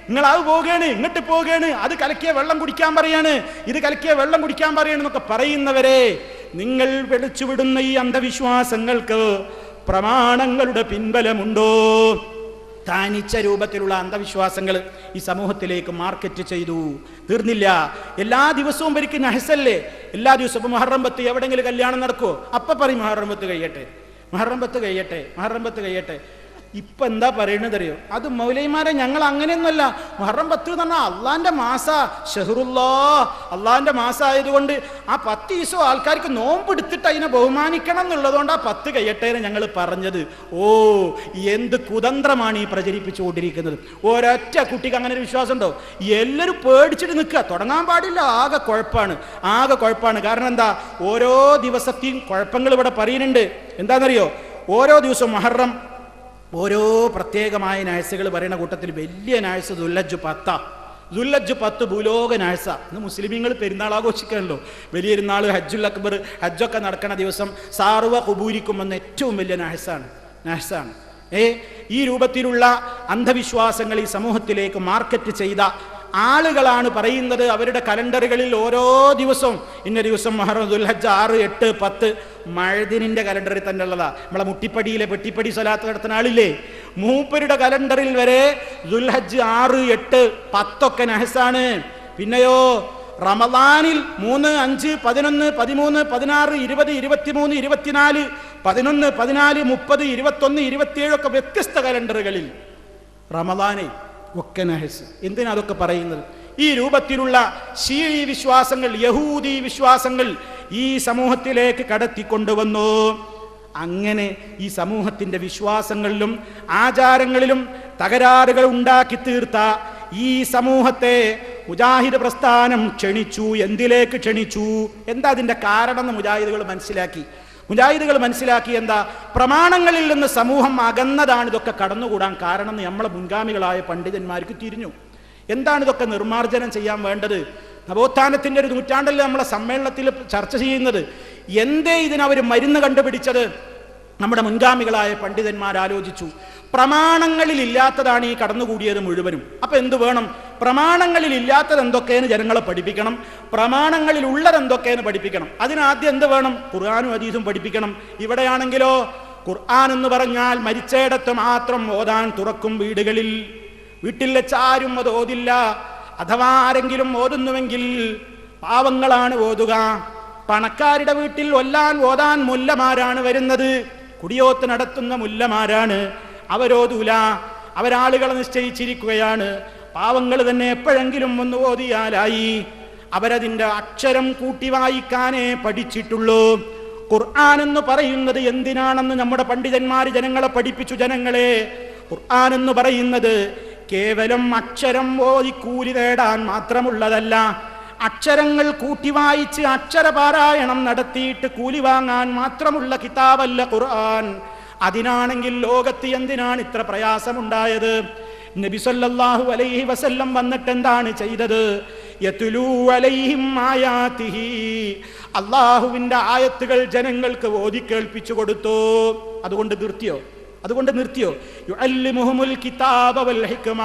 നിങ്ങൾ അത് പോകേണ്, ഇങ്ങോട്ട് പോകേണ്, അത് കലക്കിയ വെള്ളം കുടിക്കാൻ പറയാണ്, ഇത് കലക്കിയ വെള്ളം കുടിക്കാൻ പറയാണ് എന്നൊക്കെ പറയുന്നവരെ, നിങ്ങൾ വെളിച്ചുവിടുന്ന ഈ അന്ധവിശ്വാസങ്ങൾക്ക് പ്രമാണങ്ങളുടെ പിൻബലമുണ്ടോ? താനിച്ച രൂപത്തിലുള്ള അന്ധവിശ്വാസങ്ങൾ ഈ സമൂഹത്തിലേക്ക് മാർക്കറ്റ് ചെയ്തു. തീർന്നില്ല. എല്ലാ ദിവസവും ഇവർക്ക് നഹ്സല്ലേ? എല്ലാ ദിവസവും മുഹറം 10 എവിടെയെങ്കിലും കല്യാണം നടക്കുമോ? അപ്പം പറയും മുഹറം 10 കഴിയട്ടെ. ഇപ്പൊ എന്താ പറയണത് അറിയോ? അത് മൗലൈമാരെ ഞങ്ങൾ അങ്ങനെയൊന്നുമല്ല. മുഹറം 10 എന്ന് പറഞ്ഞാൽ അള്ളാന്റെ മാസ, ഷഹറുല്ലാ, അള്ളാന്റെ മാസം ആയതുകൊണ്ട് ആ 10 ദിവസവും ആൾക്കാർക്ക് നോമ്പെടുത്തിട്ട് അതിനെ ബഹുമാനിക്കണം എന്നുള്ളതുകൊണ്ട് ആ 10 കഴിയട്ടെ എന്ന് ഞങ്ങൾ പറഞ്ഞത്. ഓ, എന്ത് കുതന്ത്രമാണ് ഈ പ്രചരിപ്പിച്ചുകൊണ്ടിരിക്കുന്നത്. ഒരൊറ്റ കുട്ടിക്ക് അങ്ങനെ ഒരു വിശ്വാസം ഉണ്ടോ? എല്ലാവരും പേടിച്ചിട്ട് നിൽക്കുക, തുടങ്ങാൻ പാടില്ല. ആകെ കുഴപ്പമാണ്. കാരണം എന്താ? ഓരോ ദിവസത്തെയും കുഴപ്പങ്ങൾ ഇവിടെ പറയുന്നുണ്ട്. എന്താണെന്നറിയോ? ഓരോ ദിവസവും മുഹറം ഓരോ പ്രത്യേകമായ നാഴ്സുകൾ പറയുന്ന കൂട്ടത്തിൽ വലിയ നാഴ്സ് ദുൽഹജ്ജ് 10 ഭൂലോക നാഴ്സ. ഇന്ന് മുസ്ലിമീങ്ങൾ പെരുന്നാൾ ആഘോഷിക്കാനല്ലോ. വലിയ പെരുന്നാൾ, ഹജ്ജുൽ അക്ബർ, ഹജ്ജൊക്കെ നടക്കുന്ന ദിവസം സാർവ കുബൂരിക്കും എന്ന ഏറ്റവും വലിയ നാഴ്സാണ്. ഈ രൂപത്തിലുള്ള അന്ധവിശ്വാസങ്ങൾ ഈ സമൂഹത്തിലേക്ക് മാർക്കറ്റ് ചെയ്ത ആളുകളാണ് പറയുന്നത്. അവരുടെ കലണ്ടറുകളിൽ ഓരോ ദിവസവും ഇന്ന ദിവസം മുഹറം, ദുൽഹജ്ജ് 6, 8, 10 മഴദിനിന്റെ കലണ്ടറിൽ തന്നെ ഉള്ളതാ. നമ്മളെ മുട്ടിപ്പടിയിലെ പെട്ടിപ്പടി സ്വലാത്ത് നടത്തുന്ന ആളില്ലേ, മൂപ്പരുടെ കലണ്ടറിൽ വരെ ദുൽഹജ്ജ് 6, 8, 10 ഒക്കെ നഹസാണ്. പിന്നെയോ റമദാനിൽ 3, 5, 11, 13, 16, 20, 23, 24, 11, 14, 30, 21, 27 ഒക്കെ വ്യത്യസ്ത കലണ്ടറുകളിൽ റമദാനെ ഒക്കെ നഹസ്. എന്തിനാ അതൊക്കെ പറയുന്നത്? ഈ രൂപത്തിലുള്ള ശീഈ വിശ്വാസങ്ങൾ, യഹൂദി വിശ്വാസങ്ങൾ ഈ സമൂഹത്തിലേക്ക് കടത്തിക്കൊണ്ടുവന്നു. അങ്ങനെ ഈ സമൂഹത്തിന്റെ വിശ്വാസങ്ങളിലും ആചാരങ്ങളിലും തകരാറുകൾ ഉണ്ടാക്കി തീർത്ത ഈ സമൂഹത്തെ മുജാഹിദ് പ്രസ്ഥാനം ക്ഷണിച്ചു. എന്തിലേക്ക് ക്ഷണിച്ചു? എന്താ അതിന്റെ കാരണം എന്ന് മുജാഹിദുകൾ മനസ്സിലാക്കി. എന്താ? പ്രമാണങ്ങളിൽ നിന്ന് സമൂഹം അകന്നതാണ് ഇതൊക്കെ കടന്നുകൂടാൻ കാരണം എന്ന് നമ്മളെ മുൻഗാമികളായ പണ്ഡിതന്മാർക്ക് തിരിഞ്ഞു. എന്താണ് ഇതൊക്കെ നിർമ്മാർജ്ജനം ചെയ്യാൻ വേണ്ടത്? നവോത്ഥാനത്തിന്റെ ഒരു നൂറ്റാണ്ടല്ലേ നമ്മളെ സമ്മേളനത്തിൽ ചർച്ച ചെയ്യുന്നത്. എന്തേ ഇതിനവർ മരുന്ന് കണ്ടുപിടിച്ചത്? നമ്മുടെ മുൻഗാമികളായ പണ്ഡിതന്മാർ ആലോചിച്ചു. പ്രമാണങ്ങളിൽ ഇല്ലാത്തതാണ് ഈ കടന്നുകൂടിയത് മുഴുവനും. അപ്പൊ എന്ത് വേണം? പ്രമാണങ്ങളിൽ ഇല്ലാത്തത് എന്തൊക്കെയെന്ന് ജനങ്ങളെ പഠിപ്പിക്കണം, പ്രമാണങ്ങളിൽ ഉള്ളത് എന്തൊക്കെയെന്ന് പഠിപ്പിക്കണം. അതിനാദ്യം എന്ത് വേണം? ഖുർആനും ഹദീസും പഠിപ്പിക്കണം. ഇവിടെയാണെങ്കിലോ ഖുർആൻ എന്ന് പറഞ്ഞാൽ മരിച്ചയിടത്ത് മാത്രം ഓതാൻ തുറക്കും വീട്ടിൽ വെച്ച് ആരും അത് ഓതില്ല. അഥവാ ആരെങ്കിലും ഓതുന്നുവെങ്കിൽ പാവങ്ങളാണ് ഓതുക. പണക്കാരുടെ വീട്ടിൽ ഓതാൻ മുല്ലമാരാണ് വരുന്നത്, കുടിയോത്ത് നടത്തുന്ന മുല്ലമാരാണ്. അവരോതൂല, അവരാളുകളെ നിശ്ചയിച്ചിരിക്കുകയാണ്. പാവങ്ങൾ തന്നെ എപ്പോഴെങ്കിലും ഒന്ന് ഓതിയാലായി. അവരതിൻ്റെ അക്ഷരം കൂട്ടി വായിക്കാനേ പഠിച്ചിട്ടുള്ളൂ. ഖുർആൻ എന്ന് പറയുന്നത് എന്തിനാണെന്ന് നമ്മുടെ പണ്ഡിതന്മാർ ജനങ്ങളെ പഠിപ്പിച്ചു. ജനങ്ങളെ, ഖുർആൻ എന്ന് പറയുന്നത് കേവലം അക്ഷരം ഓതി കൂലി നേടാൻ മാത്രമുള്ളതല്ല. അക്ഷരങ്ങൾ കൂട്ടി വായിച്ച് അക്ഷരപാരായണം നടത്തിയിട്ട് കൂലി വാങ്ങാൻ മാത്രമുള്ള കിതാബല്ല ഖുർആൻ. അതിനാണെങ്കിൽ ലോകത്ത് എന്തിനാണ് ഇത്ര പ്രയാസമുണ്ടായത്? നബി സല്ലല്ലാഹു അലൈഹി വസല്ലം വന്നിട്ട് എന്താണ് ചെയ്തത്? യത്ലൂ അലൈഹിം ആയാതിഹി, അല്ലാഹുവിന്റെ ആയത്തുകൾ ജനങ്ങൾക്ക് ഓതി കേൾപ്പിച്ചു കൊടുത്തു. അതുകൊണ്ട് നിർത്തിയോ? യുഅല്ലിമുഹുൽ കിതാബ വൽ ഹിക്മ,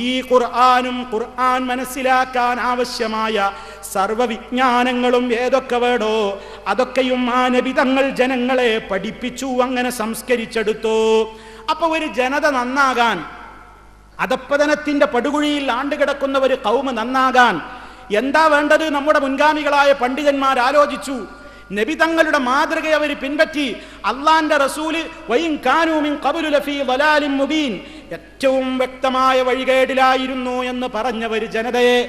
ഈ ഖുർആൻ മനസ്സിലാക്കാൻ ആവശ്യമായ സർവ്വവിജ്ഞാനങ്ങളും ഏതൊക്കെ വേണോ അതൊക്കെയും ആ നബി തങ്ങൾ ജനങ്ങളെ പഠിപ്പിച്ചു, അങ്ങനെ സംസ്കരിച്ചെടുത്തു. അപ്പൊ ഒരു ജനത നന്നാകാൻ, അധപ്പതനത്തിന്റെ പടുകുഴിയിൽ ആണ്ടുകിടക്കുന്ന ഒരു ഖൗമ് നന്നാകാൻ എന്താ വേണ്ടത്? നമ്മുടെ മുൻഗാമികളായ പണ്ഡിതന്മാർ ആലോചിച്ചു. നബി തങ്ങളുടെ മാതൃക അവർ പിൻപറ്റി. അള്ളാന്റെ റസൂല് വഇൻ കാനൂ മിൻ ഖബ്ലു ലഫീ ളലാലിൻ മുബീൻ, ഏറ്റവും വ്യക്തമായ വഴികേടിലായിരുന്നു എന്ന് പറഞ്ഞ ഒരു ജനതയെ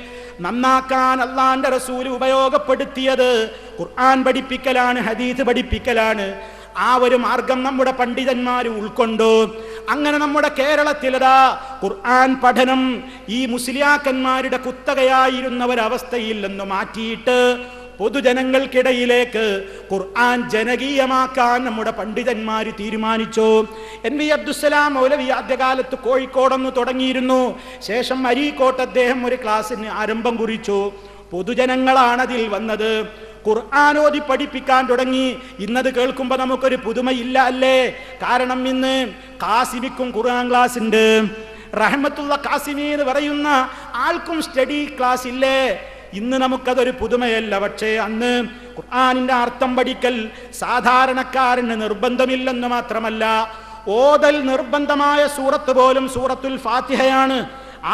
നന്നാക്കാൻ അള്ളാന്റെ റസൂല് ഉപയോഗപ്പെടുത്തിയത് ഖുർആൻ പഠിപ്പിക്കലാണ്, ഹദീസ് പഠിപ്പിക്കലാണ്. ആ ഒരു മാർഗം നമ്മുടെ പണ്ഡിതന്മാർ ഉൾക്കൊണ്ടു. അങ്ങനെ നമ്മുടെ കേരളത്തിലതാ ഖുർആൻ പഠനം ഈ മുസ്ലിയാക്കന്മാരുടെ കുത്തകയായിരുന്ന ഒരവസ്ഥയിൽ നിന്ന് മാറ്റിയിട്ട് പൊതുജനങ്ങൾക്കിടയിലേക്ക് ഖുർആൻ ജനകീയമാക്കാൻ നമ്മുടെ പണ്ഡിതന്മാർ തീരുമാനിച്ചു. NV അബ്ദുസ്സലാം മൗലവി ആദ്യകാലത്ത് കോഴിക്കോടൊന്ന് തുടങ്ങിയിരുന്നു. ശേഷം അരീക്കോട്ട് അദ്ദേഹം ഒരു ക്ലാസ്സിന് ആരംഭം കുറിച്ചു. പൊതുജനങ്ങളാണ് അതിൽ വന്നത്. ഖുർആനോദി പഠിപ്പിക്കാൻ തുടങ്ങി. ഇന്നത് കേൾക്കുമ്പോൾ നമുക്കൊരു പുതുമയില്ല അല്ലേ? കാരണം ഇന്ന് കാസിമിക്കും ഖുർആൻ ക്ലാസ് ഉണ്ട്. റഹ്മത്തുള്ള കാസിമി എന്ന് പറയുന്ന ആൾക്കും സ്റ്റഡി ക്ലാസ് ഇല്ലേ? ഇന്ന് നമുക്കതൊരു പുതുമയല്ല. പക്ഷേ അന്ന് ഖുർആനിന്റെ അർത്ഥം പഠിക്കൽ സാധാരണക്കാരന് നിർബന്ധമില്ലെന്ന് മാത്രമല്ല, ഓതൽ നിർബന്ധമായ സൂറത്ത് പോലും സൂറത്തുൽ ഫാത്തിഹയാണ്.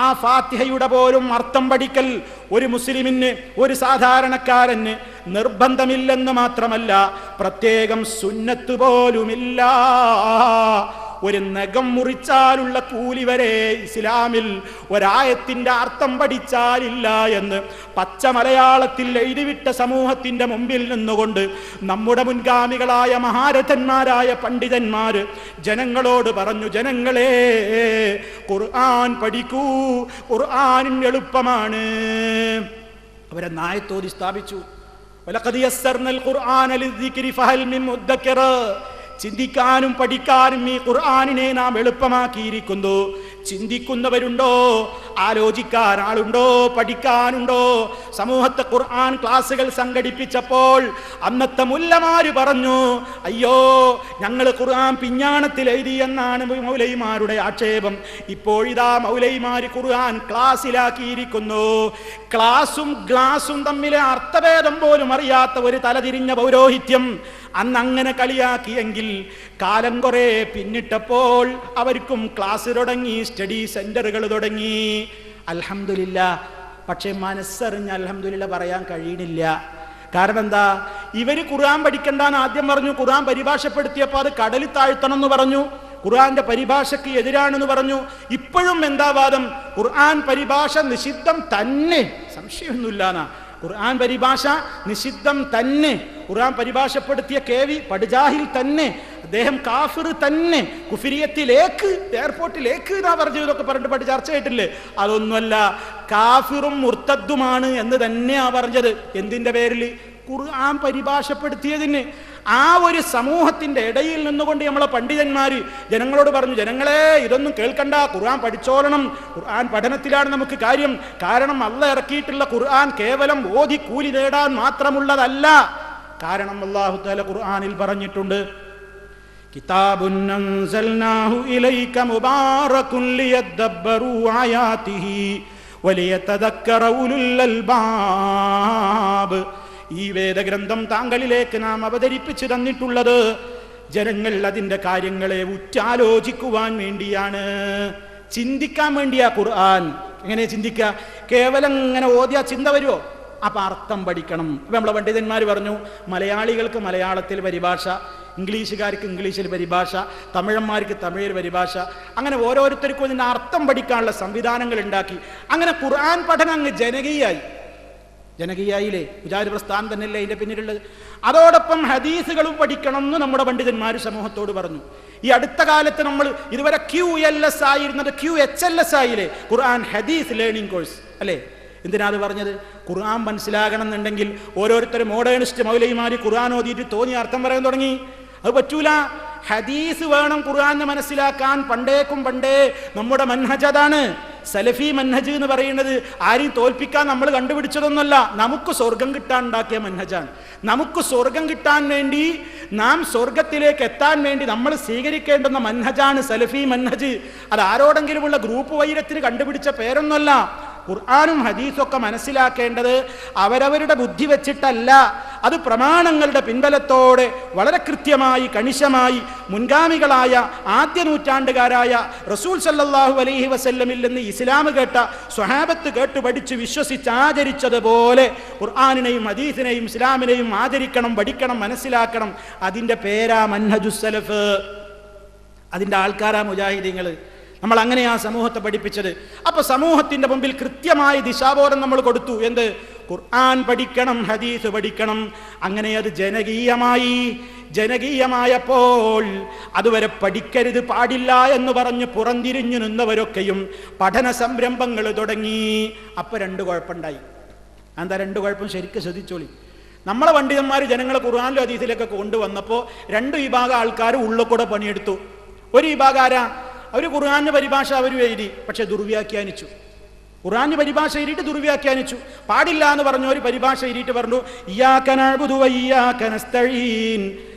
ആ ഫാത്തിഹയുടെ പോലും അർത്ഥം പഠിക്കൽ ഒരു മുസ്ലിമിന്, ഒരു സാധാരണക്കാരന് നിർബന്ധമില്ലെന്ന് മാത്രമല്ല, പ്രത്യേകം സുന്നത്ത് പോലുമില്ല. ഒരു നഖം മുറിച്ചാലുള്ള കൂലി വരെ ഇസ്ലാമിൽ ഒരായത്തിന്റെ അർത്ഥം പഠിച്ചാലില്ല എന്ന് പച്ച മലയാളത്തിൽ എഴുതിവിട്ട സമൂഹത്തിന്റെ മുമ്പിൽ നിന്നുകൊണ്ട് നമ്മുടെ മുൻഗാമികളായ മഹാരഥന്മാരായ പണ്ഡിതന്മാര് ജനങ്ങളോട് പറഞ്ഞു, ജനങ്ങളെ ഖുർആൻ പഠിക്കൂ, ഖുർആൻ എളുപ്പമാണ്. അവരെ നായത്തോതി സ്ഥാപിച്ചു. വലഖദ് യസ്സർനൽ ഖുർആന ലിദ്ദിക്രി ഫഹൽ മിൻ മുദ്ദക്കിർ. ചിന്തിക്കാനും പഠിക്കാനും ഈ ഖുർആനിനെ നാം എളുപ്പമാക്കിയിരിക്കുന്നു. ചിന്തിക്കുന്നവരുണ്ടോ? ആലോചിക്കാൻ ആളുണ്ടോ? പഠിക്കാനുണ്ടോ? സമൂഹത്തെ ഖുർആൻ ക്ലാസുകൾ സംഘടിപ്പിച്ചപ്പോൾ അന്നത്തെ മുല്ലമാര് പറഞ്ഞു, അയ്യോ ഞങ്ങൾ ഖുർആൻ പിഞ്ഞാണത്തിൽ എഴുതി എന്നാണ് മൗലൈമാരുടെ ആക്ഷേപം. ഇപ്പോഴിതാ മൗലൈമാര് ഖുർആൻ ക്ലാസ്സിലാക്കിയിരിക്കുന്നു. ക്ലാസും ഗ്ലാസും തമ്മിലെ അർത്ഥഭേദം പോലും അറിയാത്ത ഒരു തലതിരിഞ്ഞ പൗരോഹിത്യം അന്ന് അങ്ങനെ കളിയാക്കിയെങ്കിൽ കാലം കുറെ പിന്നിട്ടപ്പോൾ അവർക്കും ക്ലാസ് തുടങ്ങി, സ്റ്റഡി സെന്ററുകൾ തുടങ്ങി. അൽഹംദുലില്ലാ. പക്ഷെ മനസ്സറിഞ്ഞ് അൽഹംദുലില്ലാ പറയാൻ കഴിയണില്ല. കാരണം എന്താ? ഇവര് ഖുർആൻ പഠിക്കണ്ടെന്ന് ആദ്യം പറഞ്ഞു. ഖുർആൻ പരിഭാഷപ്പെടുത്തിയപ്പോൾ അത് കടലിൽ താഴ്ത്തണം എന്ന് പറഞ്ഞു. ഖുർആന്റെ പരിഭാഷയ്ക്ക് എതിരാണെന്ന് പറഞ്ഞു. ഇപ്പോഴും എന്താ വാദം? ഖുർആൻ പരിഭാഷ നിഷിദ്ധം തന്നെ, സംശയമൊന്നുമില്ലാന്നാ. ഖുർആൻ പരിഭാഷ നിഷിദ്ധം തന്നെ. ഖുർആൻ പരിഭാഷപ്പെടുത്തിയ KV പടുജാഹിൽ തന്നെ, അദ്ദേഹം കാഫിർ തന്നെ, കുഫിരിയത്തിലേക്ക്, എയർപോർട്ടിലേക്ക് എന്നാ പറഞ്ഞു. ഇതൊക്കെ പറഞ്ഞിട്ട് പണ്ട് ചർച്ച ചെയ്തിട്ടില്ലേ? അതൊന്നുമല്ല, കാഫിറും മുർത്തദ്ദുമാണ് എന്ന് തന്നെയാ പറഞ്ഞത്. എന്തിന്റെ പേരിൽ? ഖുർആൻ പരിഭാഷപ്പെടുത്തിയതിന്. ആ ഒരു സമൂഹത്തിന്റെ ഇടയിൽ നിന്നുകൊണ്ട് നമ്മളെ പണ്ഡിതന്മാര് ജനങ്ങളോട് പറഞ്ഞു, ജനങ്ങളെ ഇതൊന്നും കേൾക്കണ്ട, ഖുർആൻ പഠിച്ചോളണം. ഖുർആൻ പഠനത്തിലാണ് നമുക്ക് കാര്യം. കാരണം അല്ലാഹ് ഇറക്കിയിട്ടുള്ള ഖുർആൻ കേവലം ഓതി കൂലി നേടാൻ മാത്രമുള്ളതല്ല. കാരണം അല്ലാഹു തആല ഖുർആനിൽ പറഞ്ഞിട്ടുണ്ട്, കിതാബുൻ അൻസൽനാഹു ഇലൈക മുബാറകുൻ ലിയദ്ദബ്ബറു ആയാതിഹി വലിയതദക്കറ ഉലുൽ അൽബാബ്. ഈ വേദഗ്രന്ഥം താങ്കളിലേക്ക് നാം അവതരിപ്പിച്ചു തന്നിട്ടുള്ളത് ജനങ്ങൾ അതിൻ്റെ കാര്യങ്ങളെ ഉറ്റാലോചിക്കുവാൻ വേണ്ടിയാണ്, ചിന്തിക്കാൻ വേണ്ടിയാ ഖുർആൻ. എങ്ങനെ ചിന്തിക്കുക? കേവലം ഇങ്ങനെ ഓതിയാ ചിന്ത വരുമോ? അപ്പൊ അർത്ഥം പഠിക്കണം. ഇപ്പൊ നമ്മളെ പണ്ഡിതന്മാർ പറഞ്ഞു, മലയാളികൾക്ക് മലയാളത്തിൽ പരിഭാഷ, ഇംഗ്ലീഷുകാർക്ക് ഇംഗ്ലീഷിൽ പരിഭാഷ, തമിഴന്മാർക്ക് തമിഴിൽ പരിഭാഷ, അങ്ങനെ ഓരോരുത്തർക്കും ഇതിൻ്റെ അർത്ഥം പഠിക്കാനുള്ള സംവിധാനങ്ങൾ ഉണ്ടാക്കി. അങ്ങനെ ഖുർആൻ പഠനം അങ്ങ് ജനകീയായില്ലേ? വിചാര പ്രസ്ഥാനം തന്നെയല്ലേ അതിൻ്റെ പിന്നിലുള്ളത്. അതോടൊപ്പം ഹദീസുകളും പഠിക്കണം എന്ന് നമ്മുടെ പണ്ഡിതന്മാർ സമൂഹത്തോട് പറഞ്ഞു. ഈ അടുത്ത കാലത്ത് നമ്മൾ ഇതുവരെ QLS ആയിരുന്നത് QHLS ആയില്ലേ? ഖുർആൻ ഹദീസ് ലേണിംഗ് കോഴ്സ് അല്ലേ? എന്തിനാ അത് പറഞ്ഞത്? ഖുർആൻ മനസ്സിലാകണം എന്നുണ്ടെങ്കിൽ ഓരോരുത്തരും മോഡേണിസ്റ്റ് മൗലവിമാര് ഖുർആൻ ഓതിയിട്ട് തോന്നിയ അർത്ഥം പറയാൻ തുടങ്ങി. അത് പറ്റൂല. ഹദീസ് വേണം ഖുർആനെ മനസ്സിലാക്കാൻ. പണ്ടേ നമ്മുടെ മൻഹജ് അതാണ്. സലഫി മൻഹജ് എന്ന് പറയുന്നത് ആരെയും തോൽപ്പിക്കാൻ നമ്മൾ കണ്ടുപിടിച്ചതൊന്നുമല്ല, നമുക്ക് സ്വർഗം കിട്ടാൻ ഉണ്ടാക്കിയ മൻഹജാണ്. നമുക്ക് സ്വർഗം കിട്ടാൻ വേണ്ടി, നാം സ്വർഗത്തിലേക്ക് എത്താൻ വേണ്ടി നമ്മൾ സ്വീകരിക്കേണ്ടുന്ന മൻഹജാണ് സലഫി മൻഹജ്. അത് ആരോടെങ്കിലുമുള്ള ഗ്രൂപ്പ് വൈരത്തിന് കണ്ടുപിടിച്ച പേരൊന്നുമല്ല. ഖുർആനും ഹദീസും ഒക്കെ മനസ്സിലാക്കേണ്ടത് അവരവരുടെ ബുദ്ധി വെച്ചിട്ടല്ല, അത് പ്രമാണങ്ങളുടെ പിൻബലത്തോടെ വളരെ കൃത്യമായി കണിശമായി മുൻഗാമികളായ ആദ്യ നൂറ്റാണ്ടുകാരായ റസൂൽ സല്ലല്ലാഹു അലൈഹി വസല്ലമിൽ നിന്ന് ഇസ്ലാം കേട്ട സ്വഹാബത്ത് കേട്ട് പഠിച്ച് വിശ്വസിച്ച് ആചരിച്ചതുപോലെ ഖുർആനിനെയും ഹദീസിനെയും ഇസ്ലാമിനെയും ആചരിക്കണം, പഠിക്കണം, മനസ്സിലാക്കണം. അതിൻ്റെ പേരാ മൻഹജുസ് സലഫ്. അതിൻ്റെ ആൾക്കാരാ മുജാഹിദീങ്ങൾ. നമ്മൾ അങ്ങനെയാ സമൂഹത്തെ പഠിപ്പിച്ചത്. അപ്പൊ സമൂഹത്തിന്റെ മുമ്പിൽ കൃത്യമായ ദിശാബോധം നമ്മൾ കൊടുത്തു. എന്ത്? ഖുർആൻ പഠിക്കണം, ഹദീസ് പഠിക്കണം. അങ്ങനെ അത് ജനകീയമായപ്പോൾ അതുവരെ പഠിക്കരുത്, പാടില്ല എന്ന് പറഞ്ഞ് പുറംതിരിഞ്ഞു നിന്നവരൊക്കെയും പഠന സംരംഭങ്ങൾ തുടങ്ങി. അപ്പൊ രണ്ട് കുഴപ്പമുണ്ടായി. എന്താ രണ്ട് കുഴപ്പം? ശരിക്കും ശ്രദ്ധിച്ചോളി. നമ്മളെ പണ്ഡിതന്മാർ ജനങ്ങളെ ഖുർആനിലും ഹദീസിലൊക്കെ കൊണ്ടുവന്നപ്പോൾ രണ്ട് വിഭാഗം ആൾക്കാർ ഉള്ളിൽക്കൂടെ പണിയെടുത്തു. ഒരു വിഭാഗം ആരാ? അവർ ഖുർആന്റെ പരിഭാഷ അവർ എഴുതി, പക്ഷെ ദുർവ്യാഖ്യാനിച്ചു. ഖുർആന്റെ പരിഭാഷ എഴുതിയിട്ട് ദുർവ്യാഖ്യാനിച്ചു. പാടില്ല എന്ന് പറഞ്ഞു. ഒരു പരിഭാഷ എഴുതിയിട്ട് പറഞ്ഞു, ഇയ്യാക നഅ്ബുദു വഇയ്യാക നസ്തഈൻ,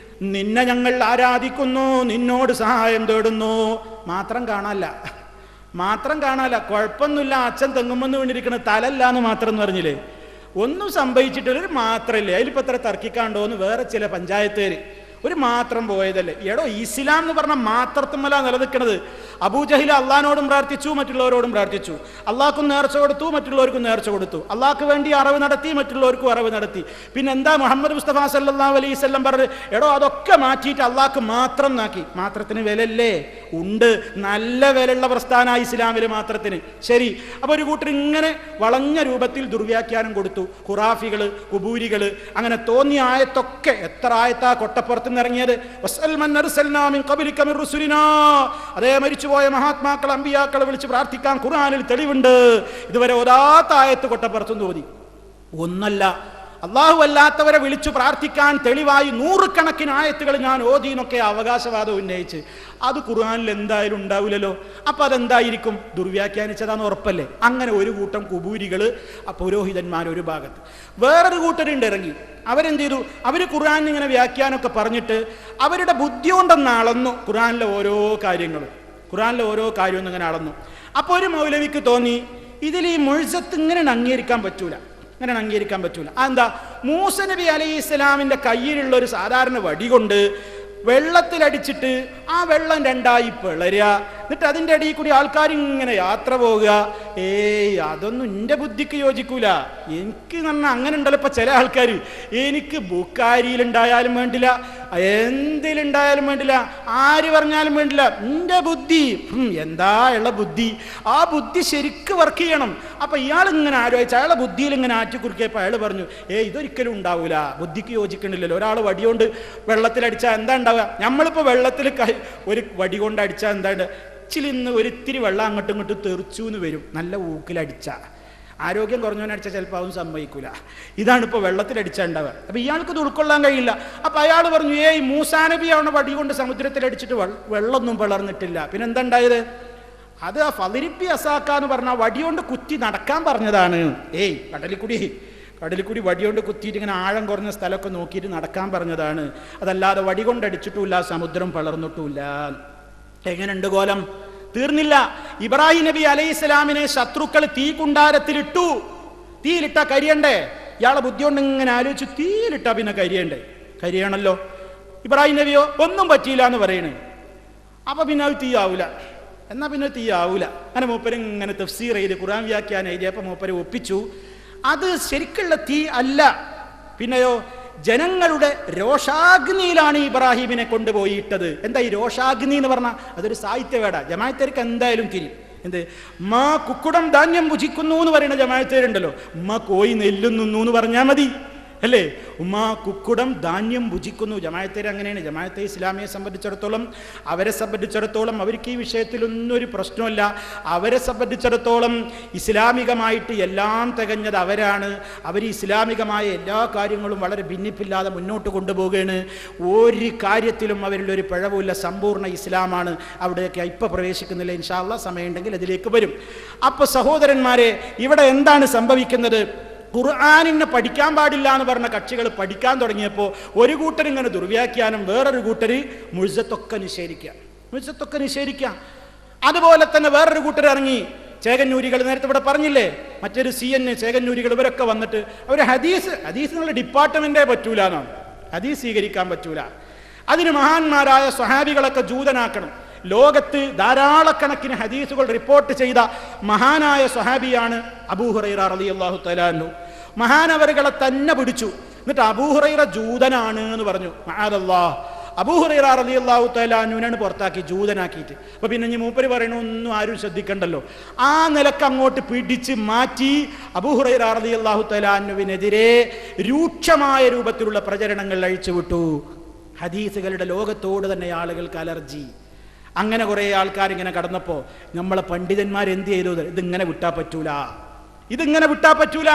നിന്നെ ഞങ്ങൾ ആരാധിക്കുന്നു, നിന്നോട് സഹായം തേടുന്നു. മാത്രം കാണാല്ല. കുഴപ്പമൊന്നുമില്ല, അച്ഛൻ തെങ്ങുമെന്ന് വീണിരിക്കണ തലല്ല എന്ന് മാത്രം എന്ന് പറഞ്ഞില്ലേ. ഒന്നും സംഭവിച്ചിട്ടില്ല, ഒരു മാത്രല്ലേ. അതിലിപ്പോൾ എത്ര തർക്കിക്കാണ്ടോ എന്ന് വേറെ ചില പഞ്ചായത്തേര്. ഒരു മാത്രം പോയതല്ലേ. എടോ, ഇസ്ലാം എന്ന് പറഞ്ഞ മാത്രത്തുമല്ല നിലനിൽക്കുന്നത്. അബൂജഹിൽ അള്ളഹാനോടും പ്രാർത്ഥിച്ചു, മറ്റുള്ളവരോടും പ്രാർത്ഥിച്ചു. അള്ളാഹ്ക്കും നേർച്ച കൊടുത്തു, മറ്റുള്ളവർക്കും നേർച്ച കൊടുത്തു. അള്ളാഹ്ക്ക് വേണ്ടി അറിവ് നടത്തി, മറ്റുള്ളവർക്കും അറിവ് നടത്തി. പിന്നെ എന്താ മുഹമ്മദ് മുസ്തഫ സല്ലല്ലാഹു അലൈഹി വസല്ലം പറഞ്ഞു? എടോ, അതൊക്കെ മാറ്റിയിട്ട് അള്ളാഹ്ക്ക് മാത്രം നാക്കി. മാത്രത്തിന് വിലല്ലേ? ഉണ്ട്, നല്ല വിലയുള്ള പ്രസ്ഥാനമായി ഇസ്ലാമിൽ മാത്രത്തിന്. ശരി. അപ്പൊ ഒരു കൂട്ടർ ഇങ്ങനെ വളഞ്ഞ രൂപത്തിൽ ദുർവ്യാഖ്യാനം കൊടുത്തു. ഖുറാഫികള്, കുബൂരികള്, അങ്ങനെ തോന്നിയ ആയത്തൊക്കെ. എത്ര ആയത്താ കൊട്ടപ്പുറത്ത് ഇറങ്ങിയത്? അതേ മരിച്ചുപോയ മഹാത്മാക്കൾ, അമ്പിയാക്കളെ വിളിച്ച് പ്രാർത്ഥിക്കാൻ ഖുർആനിൽ തെളിവുണ്ട്. ഇതുവരെ ഓതാത്ത ആയത്ത് കൊട്ടപ്പുറത്തുനിന്ന് ഓതി. ഒന്നല്ല, അള്ളാഹു അല്ലാത്തവരെ വിളിച്ചു പ്രാർത്ഥിക്കാൻ തെളിവായി നൂറുകണക്കിന് ആയത്തുകൾ ഞാൻ ഓതി എന്നൊക്കെ അവകാശവാദം ഉന്നയിച്ച്. അത് ഖുർആനിൽ എന്തായാലും ഉണ്ടാവില്ലല്ലോ. അപ്പൊ അതെന്തായിരിക്കും? ദുർവ്യാഖ്യാനിച്ചതാന്ന് ഉറപ്പല്ലേ? അങ്ങനെ ഒരു കൂട്ടം കുബൂരികൾ, പുരോഹിതന്മാർ ഒരു ഭാഗത്ത്, വേറൊരു കൂട്ടരുണ്ട് ഇറങ്ങി. അവരെന്ത് ചെയ്തു? അവർ ഖുർആൻ ഇങ്ങനെ വ്യാഖ്യാനമൊക്കെ പറഞ്ഞിട്ട് അവരുടെ ബുദ്ധി കൊണ്ടൊന്ന് അളന്നു. ഖുർആനിലെ ഓരോ കാര്യവും ഇങ്ങനെ അളന്നു. അപ്പോൾ ഒരു മൗലവിക്ക് തോന്നി, ഇതിൽ ഈ മുഴ്സത്ത് ഇങ്ങനെ അംഗീകരിക്കാൻ പറ്റൂല. എന്താ? മൂസ നബി അലൈഹി ഇസ്ലാമിന്റെ കയ്യിലുള്ള ഒരു സാധാരണ വടി കൊണ്ട് വെള്ളത്തിലടിച്ചിട്ട് ആ വെള്ളം രണ്ടായി പിളരുക, എന്നിട്ട് അതിൻ്റെ ഇടയിൽ കൂടി ആൾക്കാർ ഇങ്ങനെ യാത്ര പോവുക. അതൊന്നും എൻ്റെ ബുദ്ധിക്ക് യോജിക്കൂല. എനിക്ക് പറഞ്ഞാൽ അങ്ങനെ ഉണ്ടല്ലോ ഇപ്പം ചില ആൾക്കാർ, എനിക്ക് ബുക്കാരിയിലുണ്ടായാലും വേണ്ടില്ല, എന്തിലുണ്ടായാലും വേണ്ടില്ല, ആര് പറഞ്ഞാലും വേണ്ടില്ല, എൻ്റെ ബുദ്ധി എന്താ ഉള്ള ബുദ്ധി, ആ ബുദ്ധി ശരിക്ക് വർക്ക് ചെയ്യണം. അപ്പം ഇയാൾ ഇങ്ങനെ ആലോചിച്ച് അയാളെ ബുദ്ധിയിൽ ഇങ്ങനെ ആറ്റിക്കുറുക്കിയപ്പോൾ അയാൾ പറഞ്ഞു, ഇതൊരിക്കലും ഉണ്ടാവൂല, ബുദ്ധിക്ക് യോജിക്കണില്ലല്ലോ. ഒരാൾ വടികൊണ്ട് വെള്ളത്തിലടിച്ചാൽ എന്താ ഉണ്ടാവുക? നമ്മളിപ്പോൾ വെള്ളത്തിൽ ഒരു വടി കൊണ്ട് അടിച്ചാൽ എന്താണ്ട് ഇച്ചിലിന്ന് ഒരിത്തിരി വെള്ളം അങ്ങോട്ടും ഇങ്ങോട്ടും തെറിച്ചു എന്ന് വരും. നല്ല ഊക്കിലടിച്ച, ആരോഗ്യം കുറഞ്ഞവനടിച്ചാൽ ചിലപ്പോൾ അതൊന്നും സംഭവിക്കൂല. ഇതാണ് ഇപ്പോൾ വെള്ളത്തിലടിച്ചാൽ ഉണ്ടാവുക. അപ്പം ഇയാൾക്ക് ഇത് ഉൾക്കൊള്ളാൻ കഴിയില്ല. അപ്പം അയാൾ പറഞ്ഞു, മൂസാ നബി അവിടെ വടി കൊണ്ട് സമുദ്രത്തിലടിച്ചിട്ട് വെള്ളമൊന്നും പിളർന്നിട്ടില്ല. പിന്നെ എന്താ ഉണ്ടായത്? അത് ആ ഫളിരിപ്പി അസാക്കാന്ന് പറഞ്ഞാൽ വടി കൊണ്ട് കുത്തി നടക്കാൻ പറഞ്ഞതാണ്. കടലിൽ കൂടി വടികൊണ്ട് കുത്തിയിട്ട് ഇങ്ങനെ ആഴം കുറഞ്ഞ സ്ഥലമൊക്കെ നോക്കിയിട്ട് നടക്കാൻ പറഞ്ഞതാണ്. അതല്ലാതെ വടി കൊണ്ടടിച്ചിട്ടുമില്ല, സമുദ്രം പിളർന്നിട്ടുമില്ല. എങ്ങനെയുണ്ട് കോലം? തീർന്നില്ല. ഇബ്രാഹിം നബി അലൈഹി സ്വലാമിനെ ശത്രുക്കൾ തീക്കുണ്ടാരത്തിലിട്ടു. തീയിലിട്ട കരിയണ്ടേ? ഇയാളെ ബുദ്ധി കൊണ്ട് ഇങ്ങനെ ആലോചിച്ചു, തീയിലിട്ട പിന്നെ കരിയണല്ലോ. ഇബ്രാഹിം നബിയോ ഒന്നും പറ്റിയില്ല എന്ന് പറയണേ. അപ്പൊ പിന്നെ അത് തീയാവൂല. അങ്ങനെ മൂപ്പര് ഇങ്ങനെ തഫ്സീർ ചെയ്ത് ഖുർആൻ വ്യാഖ്യാനം എഴുതിയപ്പോൾ മൂപ്പര് ഒപ്പിച്ചു, അത് ശരിക്കുള്ള തീ അല്ല. പിന്നെയോ ജനങ്ങളുടെ രോഷാഗ്നിയിലാണ് ഇബ്രാഹിമിനെ കൊണ്ടുപോയിട്ടത്. എന്താ ഈ രോഷാഗ്നി എന്ന് പറഞ്ഞാൽ? അതൊരു സാഹിത്യവേട. ജമാഅത്തേർക്ക് എന്തായാലും തിരി. എന്ത്? മാ കുക്കുടം ധാന്യം ഭുജിക്കുന്നു എന്ന് പറയുന്ന ജമാഅത്തേരുണ്ടല്ലോ. ഉമ്മ കോയി നെല്ലുന്നു എന്ന് പറഞ്ഞാൽ മതി അല്ലേ? ഉമ്മ കുക്കുടം ധാന്യം ഭുജിക്കുന്നു. ജമാഅത്തേര് അങ്ങനെയാണ്. ജമാഅത്തെ ഇസ്ലാമിയെ സംബന്ധിച്ചിടത്തോളം, അവർക്ക് ഈ വിഷയത്തിലൊന്നും ഒരു പ്രശ്നമില്ല. അവരെ സംബന്ധിച്ചിടത്തോളം ഇസ്ലാമികമായിട്ട് എല്ലാം തികഞ്ഞത് അവരാണ്. അവർ ഇസ്ലാമികമായ എല്ലാ കാര്യങ്ങളും വളരെ ഭിന്നിപ്പില്ലാതെ മുന്നോട്ട് കൊണ്ടുപോവുകയാണ്. ഒരു കാര്യത്തിലും അവരുടെ ഒരു പിഴവുമില്ല. സമ്പൂർണ്ണ ഇസ്ലാമാണ്. അവിടെയൊക്കെ ഇപ്പോൾ പ്രവേശിക്കുന്നില്ല. ഇൻഷാ അല്ലാഹ് സമയമുണ്ടെങ്കിൽ അതിലേക്ക് വരും. അപ്പോൾ സഹോദരന്മാരെ, ഇവിടെ എന്താണ് സംഭവിക്കുന്നത്? ഖുർആനിനെ പഠിക്കാൻ പാടില്ല എന്ന് പറഞ്ഞ കക്ഷികൾ പഠിക്കാൻ തുടങ്ങിയപ്പോൾ ഒരു കൂട്ടർ ഇങ്ങനെ ദുർവ്യാഖ്യാനം, വേറൊരു കൂട്ടർ മുഴ്സത്തൊക്കെ നിഷേധിക്കുക. അതുപോലെ തന്നെ വേറൊരു കൂട്ടർ ഇറങ്ങി, ചേകന്നൂരികൾ നേരത്തെ ഇവിടെ പറഞ്ഞില്ലേ, മറ്റൊരു CN ചേകന്നൂരികൾ, ഇവരൊക്കെ വന്നിട്ട് അവർ ഹദീസ് എന്നുള്ള ഡിപ്പാർട്ട്മെന്റേ പറ്റൂല എന്നാണ്, ഹദീസ് സ്വീകരിക്കാൻ പറ്റൂല. അതിന് മഹാന്മാരായ സ്വഹാബികളൊക്കെ ജൂതനാക്കണം. ലോകത്ത് ധാരാളക്കണക്കിന് ഹദീസുകൾ റിപ്പോർട്ട് ചെയ്ത മഹാനായ സ്വഹാബിയാണ് അബൂ ഹുറൈറ റളിയല്ലാഹു തആല അൻഹു. മഹാനവറുകളെ തന്നെ പിടിച്ചു. എന്നിട്ട് അബൂ ഹുറൈറ ജൂതനാണ് എന്ന് പറഞ്ഞു. മഅദല്ലാഹ്, അബൂ ഹുറൈറ റളിയല്ലാഹു തആല അൻഹുവിനെ പുറത്താക്കി, ജൂതനാക്കിയിട്ട്. അപ്പൊ പിന്നെ ഇനി മൂപ്പര് പറയണൊന്നും ആരും ശ്രദ്ധിക്കണ്ടല്ലോ. ആ നിലക്ക് അങ്ങോട്ട് പിടിച്ച് മാറ്റി അബൂ ഹുറൈറ റളിയല്ലാഹു തആല അൻഹുവിനെതിരെ രൂക്ഷമായ രൂപത്തിലുള്ള പ്രചരണങ്ങൾ അഴിച്ചുവിട്ടു. ഹദീസുകളുടെ ലോകത്തോട് തന്നെ ആളുകൾക്ക് അലർജി. അങ്ങനെ കുറെ ആൾക്കാർ ഇങ്ങനെ കടന്നപ്പോ നമ്മളെ പണ്ഡിതന്മാർ എന്ത് ചെയ്തു? ഇതിങ്ങനെ വിട്ടാ പറ്റൂല, ഇതിങ്ങനെ വിട്ടാ പറ്റൂല.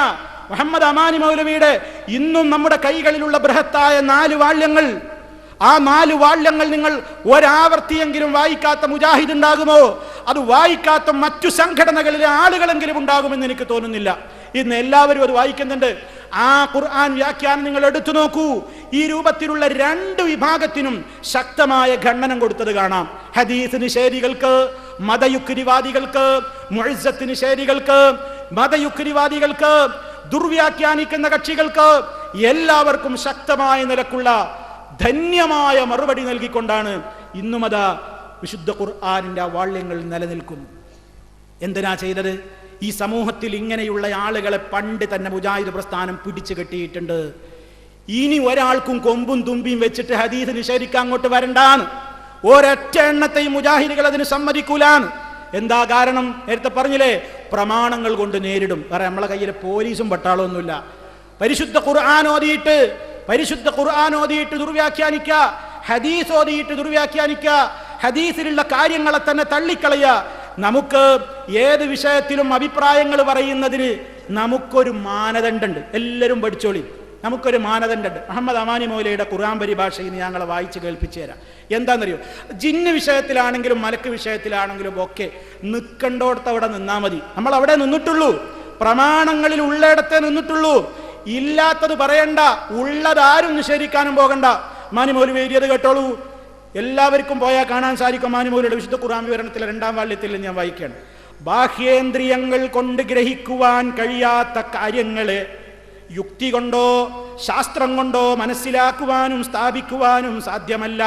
മുഹമ്മദ് അമാനി മൗലവിയുടെ ഇന്നും നമ്മുടെ കൈകളിലുള്ള ബൃഹത്തായ 4 വാള്യങ്ങൾ, ആ 4 വാള്യങ്ങൾ നിങ്ങൾ ഒരാവർത്തിയെങ്കിലും വായിക്കാത്ത മുജാഹിദ് ഉണ്ടാകുമോ? അത് വായിക്കാത്ത മറ്റു സംഘടനകളിലെ ആളുകളെങ്കിലും ഉണ്ടാകുമെന്ന് എനിക്ക് തോന്നുന്നില്ല. ഇന്ന് എല്ലാവരും അത് വായിക്കുന്നുണ്ട്. ആ ഖുർആൻ വ്യാഖ്യാനം നിങ്ങൾ എടുത്തു നോക്കൂ. ഈ രൂപത്തിലുള്ള 2 വിഭാഗത്തിനും ശക്തമായ ഖണ്ഡനം കൊടുത്തത് കാണാം. ഹദീസ് നിഷേധികൾക്ക്, മതയുക്തിവാദികൾക്ക്, മുഅ്സത്ത് നിഷേധികൾക്ക്, മതയുക്തിവാദികൾക്ക്, ദുർവ്യാഖ്യാനിക്കുന്ന കക്ഷികൾക്ക് എല്ലാവർക്കും ശക്തമായ നിലക്കുള്ള ധന്യമായ മറുപടി നൽകിക്കൊണ്ടാണ് ഇന്നും അതാ വിശുദ്ധ ഖുർആനിന്റെ ആ വാള്യങ്ങൾ നിലനിൽക്കുന്നു. എന്തിനാ ചെയ്തത്? ഈ സമൂഹത്തിൽ ഇങ്ങനെയുള്ള ആളുകളെ പണ്ട് തന്നെ മുജാഹിദ് പ്രസ്ഥാനം പിടിച്ചു കെട്ടിയിട്ടുണ്ട്. ഇനി ഒരാൾക്കും കൊമ്പും തുമ്പിയും വെച്ചിട്ട് ഹദീസ് നിഷേധിക്കാൻ അങ്ങോട്ട് വരണ്ടാന്ന് ഒരൊറ്റ എണ്ണത്തെയും മുജാഹിദുകൾ അതിന് സമ്മതിക്കൂലാന്ന്. എന്താ കാരണം? നേരത്തെ പറഞ്ഞില്ലേ, പ്രമാണങ്ങൾ കൊണ്ട് നേരിടും. വേറെ നമ്മളെ കയ്യിൽ പോലീസും പട്ടാളമൊന്നുമില്ല. പരിശുദ്ധ ഖുർആൻ ഓതിയിട്ട് ദുർവ്യാഖ്യാനിക്കുക, ഹദീസ് ഓതിയിട്ട് ദുർവ്യാഖ്യാനിക്കുക, ഹദീസിലുള്ള കാര്യങ്ങളെ തന്നെ തള്ളിക്കളയുക. നമുക്ക് ഏത് വിഷയത്തിലും അഭിപ്രായങ്ങൾ പറയുന്നതിന് നമുക്കൊരു മാനദണ്ഡമുണ്ട്. എല്ലാവരും പഠിച്ചോളി, നമുക്കൊരു മാനദണ്ഡമുണ്ട്. മുഹമ്മദ് അമാനി മൗലയുടെ ഖുർആൻ പരിഭാഷയിൽ ഞങ്ങളെ വായിച്ച് കേൾപ്പിച്ചു തരാം. എന്താണെന്നറിയോ? ജിന്ന് വിഷയത്തിലാണെങ്കിലും മലക്ക് വിഷയത്തിലാണെങ്കിലും ഒക്കെ നിൽക്കണ്ടോടത്ത് അവിടെ നിന്നാ മതി. നമ്മൾ അവിടെ നിന്നിട്ടുള്ളൂ, പ്രമാണങ്ങളിൽ ഉള്ളിടത്തെ നിന്നിട്ടുള്ളൂ. ഇല്ലാത്തത് പറയണ്ട, ഉള്ളതാരും നിഷേധിക്കാനും പോകണ്ട. മാനി മൗലവി എഴുതിയത് കേട്ടോളൂ, എല്ലാവർക്കും പോയാൽ കാണാൻ സാധിക്കും. മാനി മൗലവിയുടെ വിശുദ്ധ ഖുർആൻ വിവരണത്തിലെ 2-ാം വാള്യത്തിൽ ഞാൻ വായിക്കുകയാണ്. ബാഹ്യേന്ദ്രിയങ്ങൾ കൊണ്ട് ഗ്രഹിക്കുവാൻ കഴിയാത്ത കാര്യങ്ങളെ യുക്തി കൊണ്ടോ ശാസ്ത്രം കൊണ്ടോ മനസ്സിലാക്കുവാനും സ്ഥാപിക്കുവാനും സാധ്യമല്ല.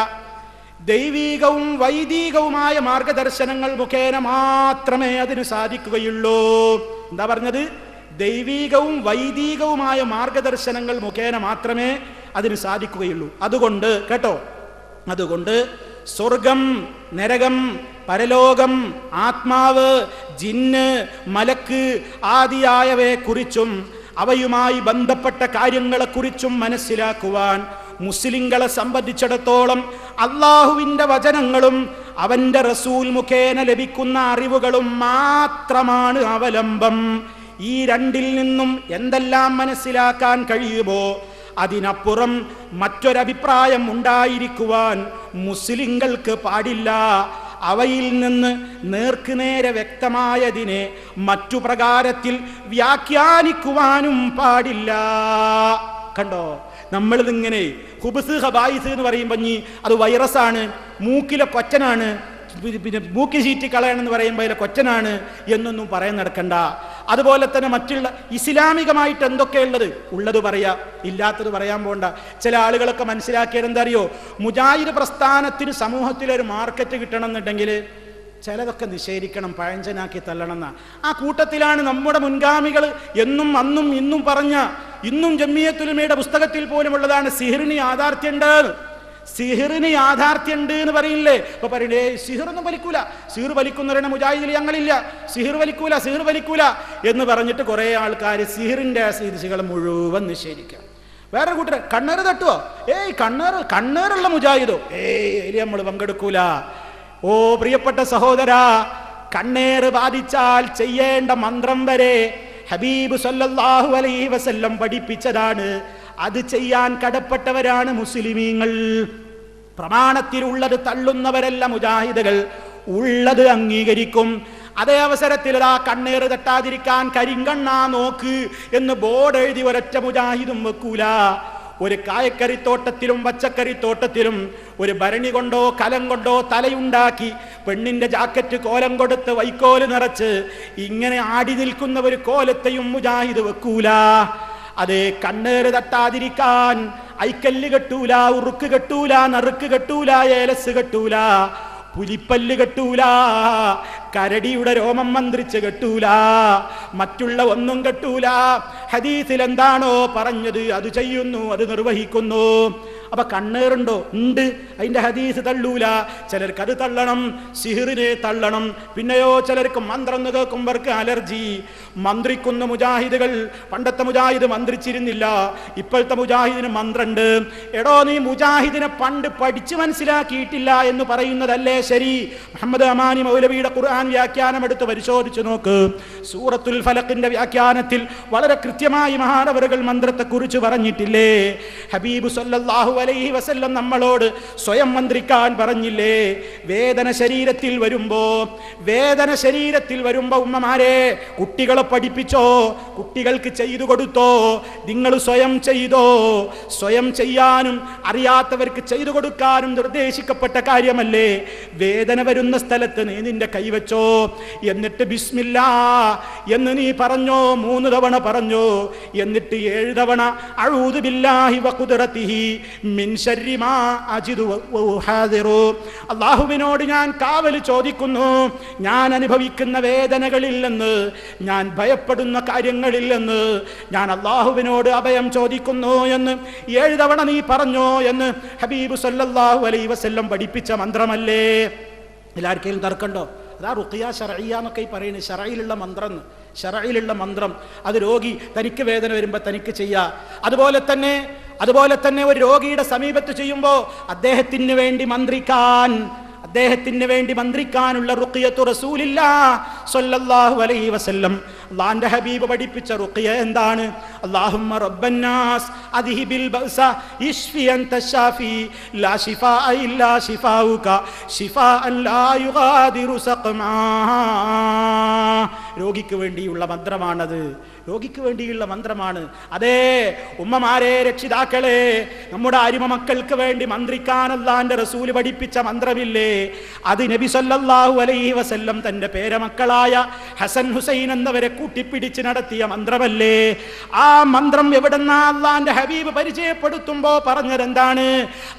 ദൈവീകവും വൈദികവുമായ മാർഗദർശനങ്ങൾ മുഖേന മാത്രമേ അതിന് സാധിക്കുകയുള്ളൂ. എന്താ പറഞ്ഞത്? ദൈവീകവും വൈദികവുമായ മാർഗദർശനങ്ങൾ മുഖേന മാത്രമേ അതിന് സാധിക്കുകയുള്ളൂ. അതുകൊണ്ട് കേട്ടോ, അതുകൊണ്ട് സ്വർഗം, നരകം, പരലോകം, ആത്മാവ്, ജിന്ന്, മലക്ക് ആദിയായവയെ കുറിച്ചും അവയുമായി ബന്ധപ്പെട്ട കാര്യങ്ങളെക്കുറിച്ചും മനസ്സിലാക്കുവാൻ മുസ്ലിങ്ങളെ സംബന്ധിച്ചിടത്തോളം അള്ളാഹുവിൻ്റെ വചനങ്ങളും അവൻ്റെ റസൂൽ മുഖേന ലഭിക്കുന്ന അറിവുകളും മാത്രമാണ് അവലംബം. ഈ 2-ൽ നിന്നും എന്തെല്ലാം മനസ്സിലാക്കാൻ കഴിയുമോ അതിനപ്പുറം മറ്റൊരഭിപ്രായം ഉണ്ടായിരിക്കുവാൻ മുസ്ലിങ്ങൾക്ക് പാടില്ല. അവയിൽ നിന്ന് നേർക്കുനേരെ വ്യക്തമായതിനെ മറ്റു പ്രകാരത്തിൽ വ്യാഖ്യാനിക്കുവാനും പാടില്ല. കണ്ടോ, നമ്മളിതിങ്ങനെ ഹുബ്സ് ഖബായിസ് എന്ന് പറയുമ്പോൾ അത് വൈറസാണ്, മൂക്കിലെ കൊച്ചനാണ്, പിന്നെ മൂക്കി ചീറ്റി കളയണമെന്ന് പറയുമ്പോൾ അതിലെ കൊച്ചനാണ് എന്നൊന്നും പറയാൻ നടക്കണ്ട. അതുപോലെ തന്നെ മറ്റുള്ള ഇസ്ലാമികമായിട്ട് എന്തൊക്കെയുള്ളത് ഉള്ളത് പറയാ, ഇല്ലാത്തത് പറയാൻ പോണ്ട. ചില ആളുകളൊക്കെ മനസ്സിലാക്കിയത് എന്താ അറിയോ? മുജാഹിദ് പ്രസ്ഥാനത്തിന് സമൂഹത്തിലൊരു മാർക്കറ്റ് കിട്ടണം എന്നുണ്ടെങ്കിൽ ചിലതൊക്കെ നിഷേധിക്കണം, പഴഞ്ചനാക്കി തള്ളണം എന്നാ. ആ കൂട്ടത്തിലാണ് നമ്മുടെ മുൻഗാമികൾ എന്നും അന്നും ഇന്നും പറഞ്ഞ, ഇന്നും ജമിയത്തുൽ ഉലമയുടെ പുസ്തകത്തിൽ പോലും ഉള്ളതാണ് സിഹിറിന് യാഥാർത്ഥ്യമുണ്ട്. സിഹിറിന് യാഥാർത്ഥ്യമുണ്ട് എന്ന് പറയില്ലേ? അപ്പൊ പറയണ്ടേ സിഹിറൊന്നും വലിക്കൂല, സിഹിർ വലിക്കുന്നവരുടെ മുജാഹിദിൽ ഞങ്ങളില്ല, സിഹിർ വലിക്കൂല എന്ന് പറഞ്ഞിട്ട് കുറെ ആൾക്കാർ സിഹിറിന്റെ സീരീസുകൾ മുഴുവൻ നിഷേധിക്കാം. വേറെ കൂട്ടർ കണ്ണേറ് തട്ടുവോ? കണ്ണേറുള്ള മുജാഹിദോ ഏയ് നമ്മൾ പങ്കെടുക്കൂല. ഓ പ്രിയപ്പെട്ട സഹോദരാ, കണ്ണേറ് ബാധിച്ചാൽ ചെയ്യേണ്ട മന്ത്രം വരെ ഹബീബ് സല്ലല്ലാഹു അലൈഹി വസല്ലം പഠിപ്പിച്ചതാണ്. അത് ചെയ്യാൻ കടപ്പെട്ടവരാണ് മുസ്ലിമീങ്ങൾ. പ്രമാണത്തിലുള്ളത് തള്ളുന്നവരല്ല മുജാഹിദുകൾ, ഉള്ളത് അംഗീകരിക്കും. അതേ അവസരത്തിൽ ആ കണ്ണേറ് തട്ടാതിരിക്കാൻ കരിങ്കണ്ണാ നോക്ക് എന്ന് ബോർഡ് എഴുതി ഒരൊറ്റ മുജാഹിദും വെക്കൂല. ഒരു കായക്കറിത്തോട്ടത്തിലും പച്ചക്കറിത്തോട്ടത്തിലും ഒരു ഭരണി കൊണ്ടോ കലം കൊണ്ടോ തലയുണ്ടാക്കി പെണ്ണിന്റെ ജാക്കറ്റ് കോലം കൊടുത്ത് വൈക്കോല് നിറച്ച് ഇങ്ങനെ ആടി നിൽക്കുന്ന ഒരു കോലത്തെയും മുജാഹിദ് വെക്കൂല. അതേ കണ്ണേറ് തട്ടാതിരിക്കാൻ ഐക്കല്ല് കെട്ടൂല, ഉറുക്ക് കെട്ടൂല, നറുക്ക് കെട്ടൂല, ഏലസ് കെട്ടൂല, പുലിപ്പല്ല് കെട്ടൂല, കരടിയുടെ രോമം മന്ത്രിച്ച് കെട്ടൂല, മറ്റുള്ള ഒന്നും കെട്ടൂല. ഹദീസിൽ എന്താണോ പറഞ്ഞത് അത് ചെയ്യുന്നു, അത് നിർവഹിക്കുന്നു. അപ്പൊ കണ്ണേറുണ്ടോ? ഉണ്ട്. അതിന്റെ ഹദീസ് തള്ളൂല. ചിലർക്ക് അത് തള്ളണം, സിഹിറിനെ തള്ളണം. പിന്നെയോ ചിലർക്ക് മന്ത്രം കേൾക്കുമ്പോർക്ക് അലർജി. മന്ത്രിക്കുന്ന മുജാഹിദുകൾ, പണ്ടത്തെ മുജാഹിദ് മന്ത്രിച്ചിരുന്നില്ല, ഇപ്പോഴത്തെ മുജാഹിദിന് മന്ത്രണ്ട്. എടോ, നീ മുജാഹിദിനെ പണ്ട് പഠിച്ചു മനസ്സിലാക്കിയിട്ടില്ല എന്ന് പറയുന്നതല്ലേ ശരി? മുഹമ്മദ് അമാനി മൗലവിയുടെ ഖുർആൻ വ്യാഖ്യാനം എടുത്ത് പരിശോധിച്ചു നോക്ക്. സൂറത്തുൽ ഫലഖിന്റെ വ്യാഖ്യാനത്തിൽ വളരെ കൃത്യമായി മഹാനവറുകൾ മന്ത്രത്തെ കുറിച്ച് പറഞ്ഞിട്ടില്ലേ? ഹബീബ് സല്ലല്ലാഹു അലൈഹി വസല്ലം നമ്മളോട് സ്വയം മന്ത്രിക്കാൻ പറഞ്ഞില്ലേ? വേദന ശരീരത്തിൽ വരുമ്പോ ഉമ്മമാരെ കുട്ടികളെ പഠിപ്പിച്ചോ, കുട്ടികൾക്ക് ചെയ്തു കൊടുത്തോ, നിങ്ങൾ സ്വയം ചെയ്തോ? സ്വയം ചെയ്യാനും അറിയാത്തവർക്ക് ചെയ്തു കൊടുക്കാനും നിർദ്ദേശിക്കപ്പെട്ട കാര്യമല്ലേ? വേദന വരുന്ന സ്ഥലത്ത് നീ നിന്റെ കൈവച്ചോ, എന്നിട്ട് ബിസ്മില്ലാ എന്ന് നീ പറഞ്ഞോ, 3 തവണ പറഞ്ഞോ, എന്നിട്ട് 7 തവണ അഊദു ബില്ലാഹി വഖുദ്റതിഹി മിൻ ശർരി മാ അജിദു വഹാദിറു. അല്ലാഹുവിനോട് ഞാൻ കാവൽ ചോദിക്കുന്നു, ഞാൻ അനുഭവിക്കുന്ന വേദനകളിൽ നിന്ന്, ഞാൻ ഭയപ്പെടുന്ന കാര്യങ്ങളിൽ നിന്ന് ഞാൻ അല്ലാഹുവിനോട് അഭയം ചോദിക്കുന്നു എന്ന് 7 തവണ നീ പറഞ്ഞോ എന്ന് ഹബീബ് സല്ലല്ലാഹു അലൈഹി വസല്ലം പഠിപ്പിച്ച മന്ത്രമല്ലേ? എല്ലാവർക്കും തർക്കണ്ടോ? അതാ റുഖിയ ശർഇയ്യ എന്നൊക്കെ പറയുന്നത്. ശർഇലുള്ള മന്ത്രം അത് രോഗി തനിക്ക് വേദന വരുമ്പോൾ തനിക്ക് ചെയ്യാം. അതുപോലെ തന്നെ ഒരു രോഗിയുടെ സമീപത്ത് ചെയ്യുമ്പോൾ അദ്ദേഹത്തിന് വേണ്ടി മന്ത്രിക്കാനുള്ള റുഖിയത്തു റസൂലില്ലാഹ് സ്വല്ലല്ലാഹു അലൈഹി വസല്ലം, അല്ലാഹുവിന്റെ ഹബീബ് പഠിപ്പിച്ച റുഖിയ എന്താണ്? അല്ലാഹുമ്മ റബ്ബന്നാസ് അദ്ഹിബിൽ ബഅസ ഇശ്ഫി അൻത ശാഫി ലാ ശിഫാഅ ഇല്ലാ ശിഫാഉക ശിഫാഅൻ ലാ യുഗാദിറു സഖമാ. രോഗിക്ക് വേണ്ടിയുള്ള മന്ത്രമാണ്. അതേ ഉമ്മമാരെ, രക്ഷിതാക്കളെ, നമ്മുടെ അരിമ മക്കൾക്ക് വേണ്ടി മന്ത്രിക്കാൻ അല്ലാഹുവിന്റെ റസൂൽ പഠിപ്പിച്ച മന്ത്രമില്ലേ? അത് നബി സല്ലല്ലാഹു അലൈഹി വസല്ലം തന്റെ പേരമക്കളായ ഹസൻ ഹുസൈൻ എന്നവരെ കൂട്ടിപ്പിടിച്ച് നടത്തിയ മന്ത്രമല്ലേ? ആ മന്ത്രം എവിടെന്നാ അല്ലാഹുവിന്റെ ഹബീബ് പരിചയപ്പെടുത്തുമ്പോ പറഞ്ഞതെന്താണ്?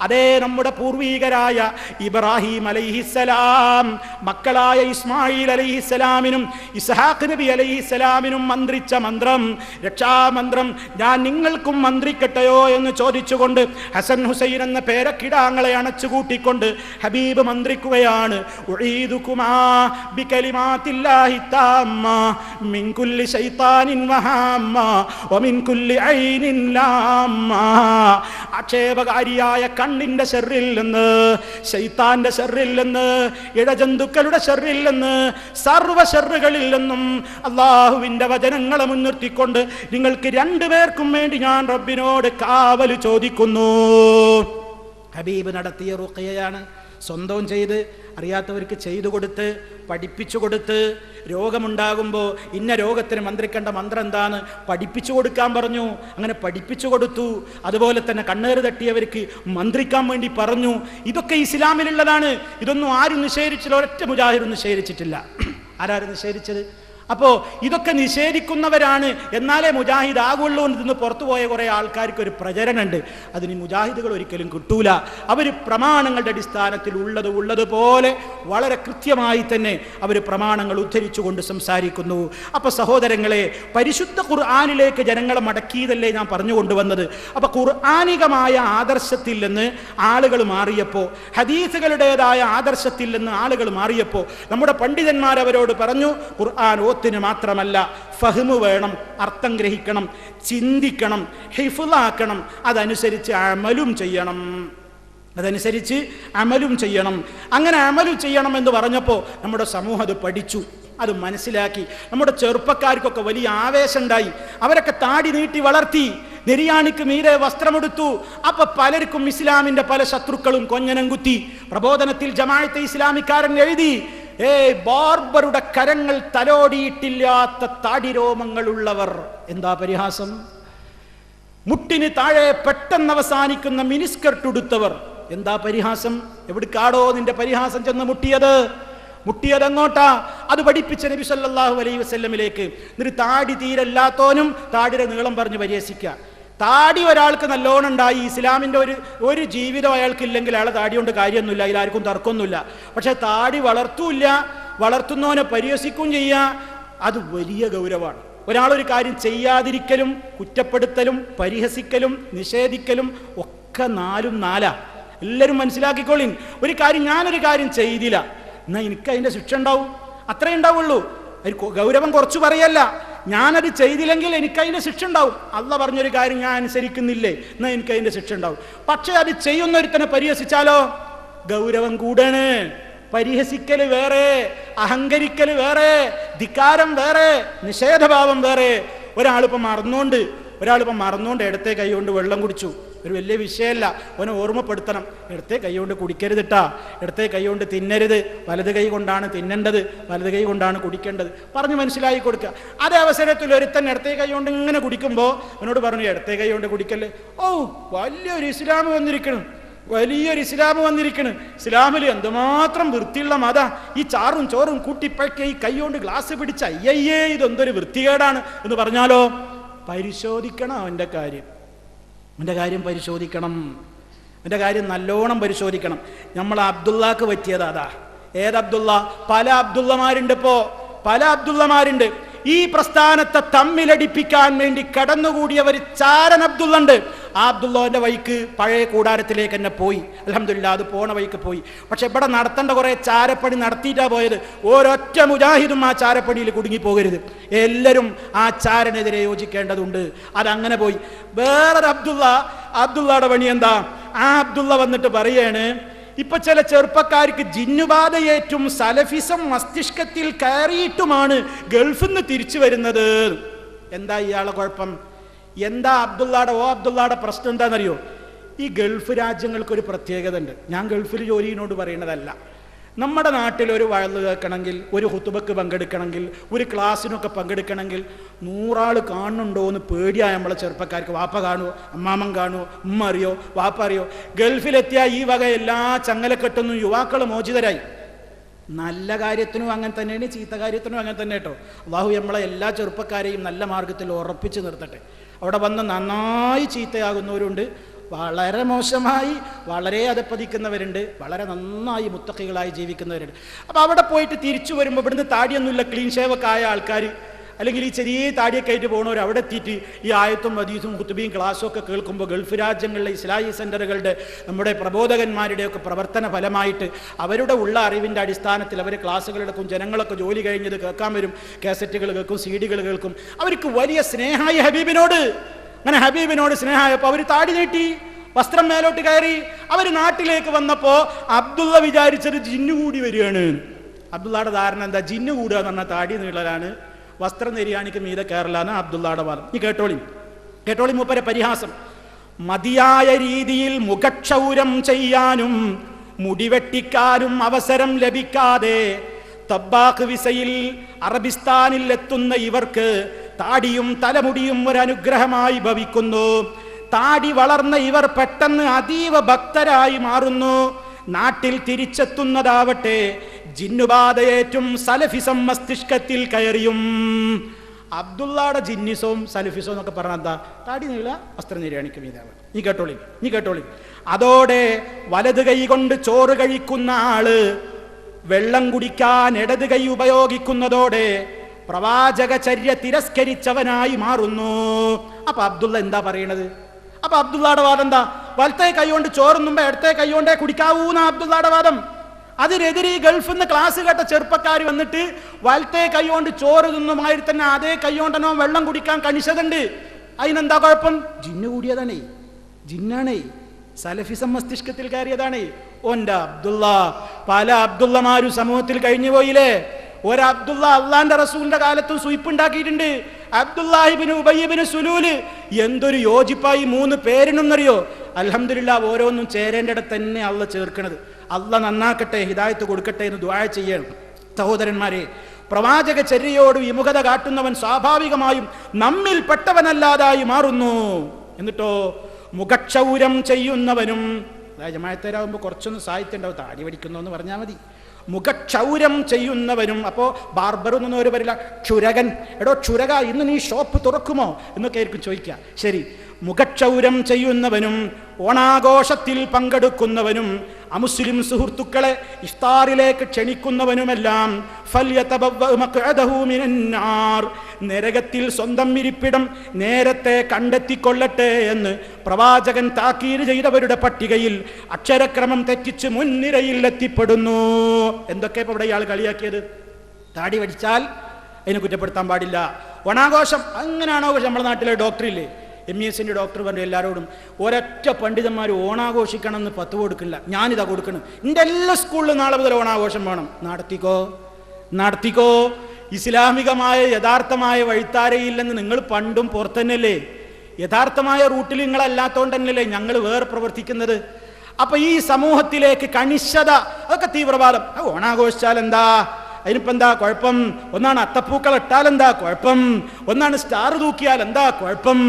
അതേ നമ്മുടെ പൂർവീകരായ ഇബ്രാഹിം അലൈഹിസ്സലാം മക്കളായ ഇസ്മായിൽ അലൈഹിസ്സലാമിനും ഇസ്ഹാഖ് നബി അലൈഹിസ്സലാമിനും മന്ത്രിച്ച മന്ത്രം, രക്ഷാമന്ത്രം, ഞാൻ നിങ്ങൾക്കും മന്ത്രിക്കട്ടെയോ എന്ന് ചോദിച്ചുകൊണ്ട് ഹസൻ ഹുസൈൻ എന്ന പേരക്കിടാങ്ങളെ അണച്ചുകൂട്ടിക്കൊണ്ട് ഹബീബ് മന്ത്രിക്കുകയാണ്. ഉഈദുകുമാ ബികലിമാത്തില്ലാഹി തമ്മ മിൻ കുല്ലി ശൈത്താനിൻ വഹമ്മ വമിൻ കുല്ലി ഐനിൻ ലാമ്മ. ആക്ഷേപകാരിയായ കണ്ണിന്റെ ശർറിൽ നിന്ന്, ശൈത്താന്റെ ശർറിൽ നിന്ന്, ഇഴജന്തുക്കളുടെ ശർറിൽ നിന്ന്, സർവ്വ ശർറുകളിൽ നിന്നും അല്ലാഹുവിന്റെ വചനങ്ങളെ മുൻനിർത്തിക്കൊണ്ട് നിങ്ങൾക്ക് 2 പേർക്കും വേണ്ടി ഞാൻ റബ്ബിനോട് കാവൽ ചോദിക്കുന്നു. ഹബീബ് നടത്തിയ റുഖിയയാണ്. സ്വന്തവും ചെയ്ത്, അറിയാത്തവർക്ക് ചെയ്തു കൊടുത്ത്, പഠിപ്പിച്ചു കൊടുത്ത്, രോഗമുണ്ടാകുമ്പോൾ ഇന്ന രോഗത്തിന് മന്ത്രിക്കേണ്ട മന്ത്രം എന്താണ് പഠിപ്പിച്ചു കൊടുക്കാൻ പറഞ്ഞു. അങ്ങനെ പഠിപ്പിച്ചു കൊടുത്തു. അതുപോലെ തന്നെ കണ്ണേറ് തട്ടിയവർക്ക് മന്ത്രിക്കാൻ വേണ്ടി പറഞ്ഞു. ഇതൊക്കെ ഇസ്ലാമിലുള്ളതാണ്. ഇതൊന്നും ആരും നിഷേധിച്ചില്ല, ഒരൊറ്റ മുജാഹിദും നിഷേധിച്ചിട്ടില്ല. ആരാരും നിഷേധിച്ചത്? അപ്പോൾ ഇതൊക്കെ നിഷേധിക്കുന്നവരാണ്. എന്നാലേ മുജാഹിദ് ആകുള്ളൂ എന്ന് പുറത്തു പോയ കുറേ ആൾക്കാർക്ക് ഒരു പ്രചരണമുണ്ട്. അതിന് മുജാഹിദുകൾ ഒരിക്കലും കിട്ടൂല. അവർ പ്രമാണങ്ങളുടെ അടിസ്ഥാനത്തിൽ ഉള്ളതുപോലെ വളരെ കൃത്യമായി തന്നെ അവർ പ്രമാണങ്ങൾ ഉദ്ധരിച്ചുകൊണ്ട് സംസാരിക്കുന്നു. അപ്പോൾ സഹോദരങ്ങളെ, പരിശുദ്ധ ഖുർആനിലേക്ക് ജനങ്ങളെ മടക്കിയതല്ലേ ഞാൻ പറഞ്ഞു കൊണ്ടുവന്നത്. അപ്പോൾ ഖുർആനികമായ ആദർശത്തിൽ നിന്ന് ആളുകൾ മാറിയപ്പോൾ, ഹദീസുകളുടേതായ ആദർശത്തിൽ നിന്ന് ആളുകൾ മാറിയപ്പോൾ നമ്മുടെ പണ്ഡിതന്മാർ അവരോട് പറഞ്ഞു, ഖുർആൻ ത്തിന് മാത്രമല്ല, ഫഹ്മ് വേണം, അർത്ഥം ഗ്രഹിക്കണം, ചിന്തിക്കണം, ഹിഫ്ളാക്കണം, അതനുസരിച്ച് അമലും ചെയ്യണം. അങ്ങനെ അമലും ചെയ്യണം എന്ന് പറഞ്ഞപ്പോൾ നമ്മുടെ സമൂഹം അത് പഠിച്ചു, അത് മനസ്സിലാക്കി. നമ്മുടെ ചെറുപ്പക്കാർക്കൊക്കെ വലിയ ആവേശം ഉണ്ടായി. അവരൊക്കെ താടി നീട്ടി വളർത്തി, നെരിയാണിക്ക് മീരെ വസ്ത്രമെടുത്തു. അപ്പൊ പലർക്കും ഇസ്ലാമിന്റെ പല ശത്രുക്കളും കൊഞ്ഞനം കുത്തി. പ്രബോധനത്തിൽ ജമാഅത്തെ ഇസ്ലാമിക്കാരൻ എഴുതി, ബാർബറുടെ കരങ്ങൾ തലോടിയിട്ടില്ലാത്ത താടിരോമങ്ങളുള്ളവർ. എന്താ പരിഹാസം! മുട്ടിന് താഴെ പെട്ടെന്ന് അവസാനിക്കുന്ന മിനിസ്കർട്ട് ഉടുത്തവർ. എന്താ പരിഹാസം? എവിടേക്കാടോ നിന്റെ പരിഹാസം ചെന്ന് മുട്ടിയത് എങ്ങോട്ടാ? അത് പഠിപ്പിച്ച നബി സല്ലല്ലാഹു അലൈഹി വസല്ലമിലേക്ക്. എന്നിട്ട് താടി തീരല്ലാത്തോനും താടിയുടെ നീളം പറഞ്ഞ് പരിഹസിക്കുക. താടി ഒരാൾക്ക് നല്ലോണം ഉണ്ടായി, ഇസ്ലാമിൻ്റെ ഒരു ജീവിതം അയാൾക്ക് ഇല്ലെങ്കിൽ അയാളെ താടി കൊണ്ട് കാര്യമൊന്നുമില്ല, അതിലാർക്കും തർക്കമൊന്നുമില്ല. പക്ഷെ താടി വളർത്തൂല്ല, വളർത്തുന്നവനെ പരിഹസിക്കുകയും ചെയ്യുക, അത് വലിയ ഗൗരവമാണ്. ഒരാളൊരു കാര്യം ചെയ്യാതിരിക്കലും കുറ്റപ്പെടുത്തലും പരിഹസിക്കലും നിഷേധിക്കലും ഒക്കെ നാലും നാലാ. എല്ലാവരും മനസ്സിലാക്കിക്കോളിൻ. ഞാനൊരു കാര്യം ചെയ്തില്ല, എന്നാൽ എനിക്ക് അതിൻ്റെ ശിക്ഷ ഉണ്ടാവും, അത്രേ ഉണ്ടാവുള്ളൂ. ഗൗരവം കുറച്ച് പറയല്ല. ഞാനത് ചെയ്തില്ലെങ്കിൽ എനിക്ക് അതിൻ്റെ ശിക്ഷ ഉണ്ടാവും. അള്ളാഹ് പറഞ്ഞൊരു കാര്യം ഞാൻ അനുസരിക്കുന്നില്ലേ, എന്നാൽ എനിക്ക് അതിൻ്റെ ശിക്ഷ ഉണ്ടാവും. പക്ഷെ അത് ചെയ്യുന്നൊരുത്തനെ പരിഹസിച്ചാലോ ഗൗരവം കൂടാണ്. പരിഹസിക്കൽ വേറെ, അഹങ്കരിക്കൽ വേറെ, ധിക്കാരം വേറെ, നിഷേധഭാവം വേറെ. ഒരാളിപ്പം മറന്നുകൊണ്ട് ഇടത്തെ കൈ കൊണ്ട് വെള്ളം കുടിച്ചു, ഒരു വലിയ വിഷയമല്ല, അവനെ ഓർമ്മപ്പെടുത്തണം. ഇടത്തെ കൈ കൊണ്ട് കുടിക്കരുതിട്ടാ, ഇടത്തെ കൈ കൊണ്ട് തിന്നരുത്, വലത് കൈ കൊണ്ടാണ് തിന്നേണ്ടത്, വലത് കൈ കൊണ്ടാണ് കുടിക്കേണ്ടത് പറഞ്ഞ് മനസ്സിലാക്കി കൊടുക്കുക. അതേ അവസരത്തിൽ ഒരുത്തൻ ഇടത്തെ കൈ കൊണ്ട് ഇങ്ങനെ കുടിക്കുമ്പോൾ അവനോട് പറഞ്ഞു ഇടത്തെ കൈ കൊണ്ട് കുടിക്കല്ലേ. വലിയൊരു ഇസ്ലാം വന്നിരിക്കണം. ഇസ്ലാമിൽ എന്തുമാത്രം വൃത്തിയുള്ള മത, ഈ ചാറും ചോറും കൂട്ടിപ്പഴക്കെ ഈ കൈ കൊണ്ട് ഗ്ലാസ് പിടിച്ച അയ്യയ്യേ ഇതെന്തൊരു വൃത്തികേടാണ് എന്ന് പറഞ്ഞാലോ പരിശോധിക്കണം. അവൻ്റെ കാര്യം പരിശോധിക്കണം, അവൻ്റെ കാര്യം നല്ലോണം പരിശോധിക്കണം. നമ്മൾ അബ്ദുള്ളക്ക് പറ്റിയത് അതാ. ഏതബ്ദുള്ള? പല അബ്ദുള്ളമാരുണ്ട്. ഈ പ്രസ്ഥാനത്തെ തമ്മിലടിപ്പിക്കാൻ വേണ്ടി കടന്നുകൂടിയവർ ചാരൻ അബ്ദുള്ളുണ്ട്. ആ അബ്ദുള്ളന്റെ വഴിക്ക് പഴയ കൂടാരത്തിലേക്ക് തന്നെ പോയി. അൽഹംദുലില്ലാ, അത് പോണ വഴിക്ക് പോയി. പക്ഷെ ഇവിടെ നടത്തേണ്ട കുറെ ചാരപ്പണി നടത്തിയിട്ടാ പോയത്. ഒരൊറ്റ മുജാഹിദും ആ ചാരപ്പണിയിൽ കുടുങ്ങിപ്പോകരുത്. എല്ലാവരും ആ ചാരനെതിരെ യോജിക്കേണ്ടതുണ്ട്. അതങ്ങനെ പോയി. വേറൊരു അബ്ദുള്ളയുടെ പണി എന്താ? ആ അബ്ദുള്ള വന്നിട്ട് പറയാണ്, ഇപ്പൊ ചില ചെറുപ്പക്കാർക്ക് ജിന്നുബാധയേറ്റും സലഫിസം മസ്തിഷ്കത്തിൽ കയറിയിട്ടുമാണ് ഗൾഫിൽ നിന്ന് തിരിച്ചു വരുന്നത്. എന്താ ഇയാളെ കുഴപ്പം? എന്താ അബ്ദുള്ളയുടെ പ്രശ്നം എന്താണെന്നറിയോ? ഈ ഗൾഫ് രാജ്യങ്ങൾക്കൊരു പ്രത്യേകത ഉണ്ട്. ഞാൻ ഗൾഫിൽ ജോലിയോട് പറയുന്നതല്ല. നമ്മുടെ നാട്ടിൽ ഒരു വഴല് കേൾക്കണമെങ്കിൽ, ഒരു ഹുതുബക്ക് പങ്കെടുക്കണമെങ്കിൽ, ഒരു ക്ലാസ്സിനൊക്കെ പങ്കെടുക്കണമെങ്കിൽ 100 ആൾ കാണുന്നുണ്ടോ എന്ന് പേടിയായ നമ്മളെ ചെറുപ്പക്കാർക്ക്. വാപ്പ കാണുമോ, അമ്മാമൻ കാണുമോ, ഉമ്മ അറിയോ, വാപ്പ അറിയോ? ഗൾഫിലെത്തിയ ഈ വക എല്ലാ ചങ്ങലക്കെട്ടൊന്നും യുവാക്കൾ മോചിതരായി. നല്ല കാര്യത്തിനും അങ്ങനെ തന്നെയാണ്, ചീത്ത കാര്യത്തിനും അങ്ങനെ തന്നെ കേട്ടോ. അല്ലാഹു നമ്മളെ എല്ലാ ചെറുപ്പക്കാരെയും നല്ല മാർഗത്തിൽ ഉറപ്പിച്ച് നിർത്തട്ടെ. അവിടെ വന്ന് നന്നായി ചീത്തയാകുന്നവരുണ്ട്, വളരെ മോശമായി വളരെ അധപ്പതിക്കുന്നവരുണ്ട്, വളരെ നന്നായി മുത്തഖികളായി ജീവിക്കുന്നവരുണ്ട്. അപ്പോൾ അവിടെ പോയിട്ട് തിരിച്ചു വരുമ്പോൾ ഇവിടുന്ന് താടിയൊന്നുമില്ല, ക്ലീൻ ഷേവൊക്കെ ആയ ആൾക്കാർ, അല്ലെങ്കിൽ ഈ ചെറിയ താടിയൊക്കെ ആയിട്ട് പോകുന്നവർ അവിടെ എത്തിയിട്ട് ഈ ആയത്തും ഹദീസും ഖുതുബയും ക്ലാസ്സും ഒക്കെ കേൾക്കുമ്പോൾ ഗൾഫ് രാജ്യങ്ങളിലെ ഇസ്ലാഹി സെൻ്ററുകളുടെ നമ്മുടെ പ്രബോധകന്മാരുടെയൊക്കെ പ്രവർത്തന ഫലമായിട്ട് അവരുടെ ഉള്ള അറിവിൻ്റെ അടിസ്ഥാനത്തിൽ അവർ ക്ലാസ്സുകളെടുക്കും. ജനങ്ങളൊക്കെ ജോലി കഴിഞ്ഞത് കേൾക്കാൻ വരും, കാസറ്റുകൾ കേൾക്കും, CD കൾ കേൾക്കും. അവർക്ക് വലിയ സ്നേഹമായി ഹബീബിനോട്. അങ്ങനെ ഹബീബിനോട് സ്നേഹമായപ്പോൾ അവർ താടി നീട്ടി, വസ്ത്രം മേലോട്ട് കയറി. അവർ നാട്ടിലേക്ക് വന്നപ്പോൾ അബ്ദുള്ള വിചാരിച്ചത് ജിന്നു കൂടി വരികയാണ്. അബ്ദുള്ളയുടെ ധാരണ എന്താ? ജിന്നു കൂടുക എന്ന് പറഞ്ഞാൽ താടി നീളലാണ്, വസ്ത്രം നെരിയാണിക്ക് മീതെ കയറലാണ് അബ്ദുള്ളയുടെ വാദം. ഈ കേട്ടോളി മൂപ്പരെ പരിഹാസം. മതിയായ രീതിയിൽ മുഖക്ഷൗരം ചെയ്യാനും മുടിവെട്ടിക്കാനും അവസരം ലഭിക്കാതെ തബ്ബാഖ് വിസയിൽ അറബിസ്ഥാനിൽ എത്തുന്ന ഇവർക്ക് താടിയും തലമുടിയും ഒരു അനുഗ്രഹമായി ഭവിക്കുന്നു. താടി വളർന്ന ഇവർ പെട്ടെന്ന് അതീവ ഭക്തരായി മാറുന്നു. നാട്ടിൽ തിരിച്ചെത്തുന്നതാവട്ടെ ജിന്നുബാധയേറ്റും സലഫിസം മസ്തിഷ്കത്തിൽ കയറിയും. അബ്ദുള്ളയുടെ ജിന്നിസവും സലഫിസവും എന്നൊക്കെ പറഞ്ഞാൽ എന്താ? താടി നീള, വസ്ത്രം നിര്യാണിക്ക് മീതാവ്. നീ കേട്ടോളി. അതോടെ വലത് കൈ കൊണ്ട് ചോറ് കഴിക്കുന്ന ആള് വെള്ളം കുടിക്കാൻ ഇടത് കൈ ഉപയോഗിക്കുന്നതോടെ പ്രവാചകചര്യ തിരസ്കരിച്ചവനായി മാറുന്നു. അപ്പൊ അബ്ദുള്ള എന്താ പറയണത്? അപ്പൊ അബ്ദുള്ളയുടെ വാദം എന്താ? വലത്തെ കൈ കൊണ്ട് ചോറുന്നുമ്പോ ഇടത്തെ കൈ കൊണ്ടേ കുടിക്കാവൂന്ന അബ്ദുള്ളയുടെ വാദം. അതിനെതിരെ ഗൾഫിൽ നിന്ന് ക്ലാസ് കേട്ട ചെറുപ്പക്കാർ വന്നിട്ട് വലത്തെ കൈ കൊണ്ട് ചോറ് തിന്നുമായി തന്നെ അതേ കൈ കൊണ്ടനോ വെള്ളം കുടിക്കാൻ കണിശതുണ്ട്. അതിനെന്താ കുഴപ്പം? ജിന്ന് കൂടിയതാണേ, ജിന്നാണേ, സലഫിസം മസ്തിഷ്കത്തിൽ കയറിയതാണേ. ഓന്റെ അബ്ദുള്ള, പല അബ്ദുള്ളമാരും സമൂഹത്തിൽ കഴിഞ്ഞു പോയില്ലേ? ഒരു അബ്ദുള്ള അള്ളാന്റെ റസൂലിന്റെ കാലത്തും സുയിപ്പുണ്ടാക്കിയിട്ടുണ്ട്. അബ്ദുല്ലാഹിബ്നു ഉബയ്യിബ്നു സുലൂല്. എന്തൊരു യോജിപ്പായി 3 പേരിനൊന്നറിയോ? അൽഹംദുലില്ലാഹ്, ഓരോന്നും ചേരേണ്ടിടത്ത് തന്നെ അള്ള ചേർക്കണത്. അള്ള നന്നാക്കട്ടെ, ഹിദായത്ത് കൊടുക്കട്ടെ എന്ന് ദുആ ചെയ്യണം. സഹോദരന്മാരെ, പ്രവാചക ചര്യയോട് വിമുഖത കാട്ടുന്നവൻ സ്വാഭാവികമായും നമ്മിൽ പെട്ടവനല്ലാതായി മാറുന്നു. എന്നിട്ടോ മുഖക്ഷൗരം ചെയ്യുന്നവനും, അതായത് ജമാഅത്തേരാകുമ്പോൾ കുറച്ചൊന്ന് സാഹിത്യം ഉണ്ടാവും, താടി പഠിക്കുന്നു എന്ന് പറഞ്ഞാൽ മതി. മുഖക്ഷൗരം ചെയ്യുന്നവനും, അപ്പോൾ ബാർബർ എന്നൊന്നും ഒരു വരില്ല, ക്ഷുരകൻ, എടോ ക്ഷുരക ഇന്ന് നീ ഷോപ്പ് തുറക്കുമോ എന്നൊക്കെ ആയിരിക്കും ചോദിക്കുക. ശരി, മുഖക്ഷൗരം ചെയ്യുന്നവനും ഓണാഘോഷത്തിൽ പങ്കെടുക്കുന്നവനും അമുസ്ലിം സുഹൃത്തുക്കളെ ഇഫ്താറിലേക്ക് ക്ഷണിക്കുന്നവനുമെല്ലാം നരകത്തിൽ സ്വന്തം ഇരിപ്പിടം നേരത്തെ കണ്ടെത്തിക്കൊള്ളട്ടെ എന്ന് പ്രവാചകൻ താക്കീത് ചെയ്തവരുടെ പട്ടികയിൽ അക്ഷരക്രമം തെറ്റിച്ച് മുൻനിരയിൽ എത്തിപ്പെടുന്നു. എന്തൊക്കെ ഇപ്പോൾ ഇവിടെ ഇയാൾ കളിയാക്കിയത്? താടി വടിച്ചാൽ അതിനെ കുറ്റപ്പെടുത്താൻ പാടില്ല. ഓണാഘോഷം അങ്ങനെയാണോ? നമ്മുടെ നാട്ടിലെ ഡോക്ടറില്ലേ, MESന്റെ ഡോക്ടർ പറഞ്ഞു എല്ലാവരോടും, ഒരൊറ്റ പണ്ഡിതന്മാർ ഓണാഘോഷിക്കണം എന്ന് 10 കൊടുക്കില്ല, ഞാനിതാ കൊടുക്കണം. എൻ്റെ എല്ലാ സ്കൂളിലും നാളെ മുതൽ ഓണാഘോഷം വേണം. നടത്തിക്കോ. ഇസ്ലാമികമായ യഥാർത്ഥമായ വഴിത്താരയില്ലെന്ന് നിങ്ങൾ പണ്ടും പുറത്തന്നെയല്ലേ, യഥാർത്ഥമായ റൂട്ടിൽ നിങ്ങളല്ലാത്തോണ്ട് തന്നെയല്ലേ ഞങ്ങൾ വേറെ പ്രവർത്തിക്കുന്നത്. അപ്പൊ ഈ സമൂഹത്തിലേക്ക് കണിശത, അതൊക്കെ തീവ്രവാദം. ഓണാഘോഷിച്ചാൽ എന്താ, അതിനിപ്പോൾ എന്താ കുഴപ്പം? ഒന്നാണ് അത്തപ്പൂക്കൾ ഇട്ടാൽ എന്താ കുഴപ്പം? ഒന്നാണ് സ്റ്റാർ തൂക്കിയാൽ എന്താ കുഴപ്പം?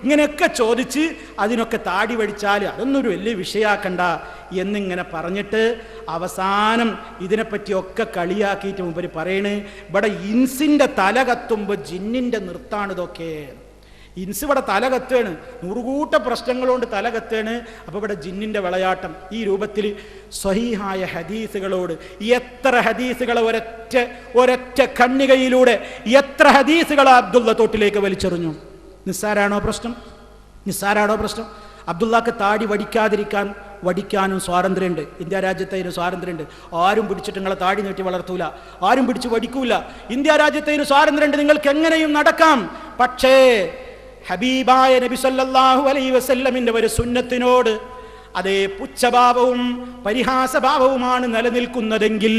ഇങ്ങനെയൊക്കെ ചോദിച്ച് അതിനൊക്കെ താടി വടിച്ചാൽ അതൊന്നും ഒരു വലിയ വിഷയാക്കണ്ട എന്നിങ്ങനെ പറഞ്ഞിട്ട് അവസാനം ഇതിനെപ്പറ്റിയൊക്കെ കളിയാക്കിയിട്ട് മുമ്പ് പറയണ്, ഇവിടെ ഇൻസിൻ്റെ തല കത്തുമ്പോൾ ജിന്നിൻ്റെ നൃത്താണിതൊക്കെ. ഇൻസ് ഇവിടെ തല കത്തേണ്, 100 കൂട്ട പ്രശ്നങ്ങളുകൊണ്ട് തല കത്തേണ്. അപ്പോൾ ഇവിടെ ജിന്നിൻ്റെ വിളയാട്ടം. ഈ രൂപത്തിൽ സ്വഹീഹായ ഹദീസുകളോട് എത്ര ഹദീസുകളെ ഒരൊറ്റ കണ്ണികയിലൂടെ എത്ര ഹദീസുകളെ അബ്ദുള്ള തോട്ടിലേക്ക് വലിച്ചെറിഞ്ഞു. നിസ്സാരാണോ പ്രശ്നം? അബ്ദുള്ളക്ക് താടി വടിക്കാനും സ്വാതന്ത്ര്യമുണ്ട്. ഇന്ത്യ രാജ്യത്തിന് സ്വാതന്ത്ര്യമുണ്ട്. ആരും പിടിച്ചിട്ട് നിങ്ങളെ താടി നീട്ടി വളർത്തൂല, ആരും പിടിച്ച് വടിക്കൂല. ഇന്ത്യ രാജ്യത്തിന് സ്വാതന്ത്ര്യമുണ്ട്, നിങ്ങൾക്ക് എങ്ങനെയും നടക്കാം. പക്ഷേ ഹബീബായ നബി സല്ലല്ലാഹു അലൈഹി വസല്ലമിന്റെ ഒരു സുന്നത്തിനോട് അതേ പുച്ഛഭാവവും പരിഹാസഭാവവുമാണ് നിലനിൽക്കുന്നതെങ്കിൽ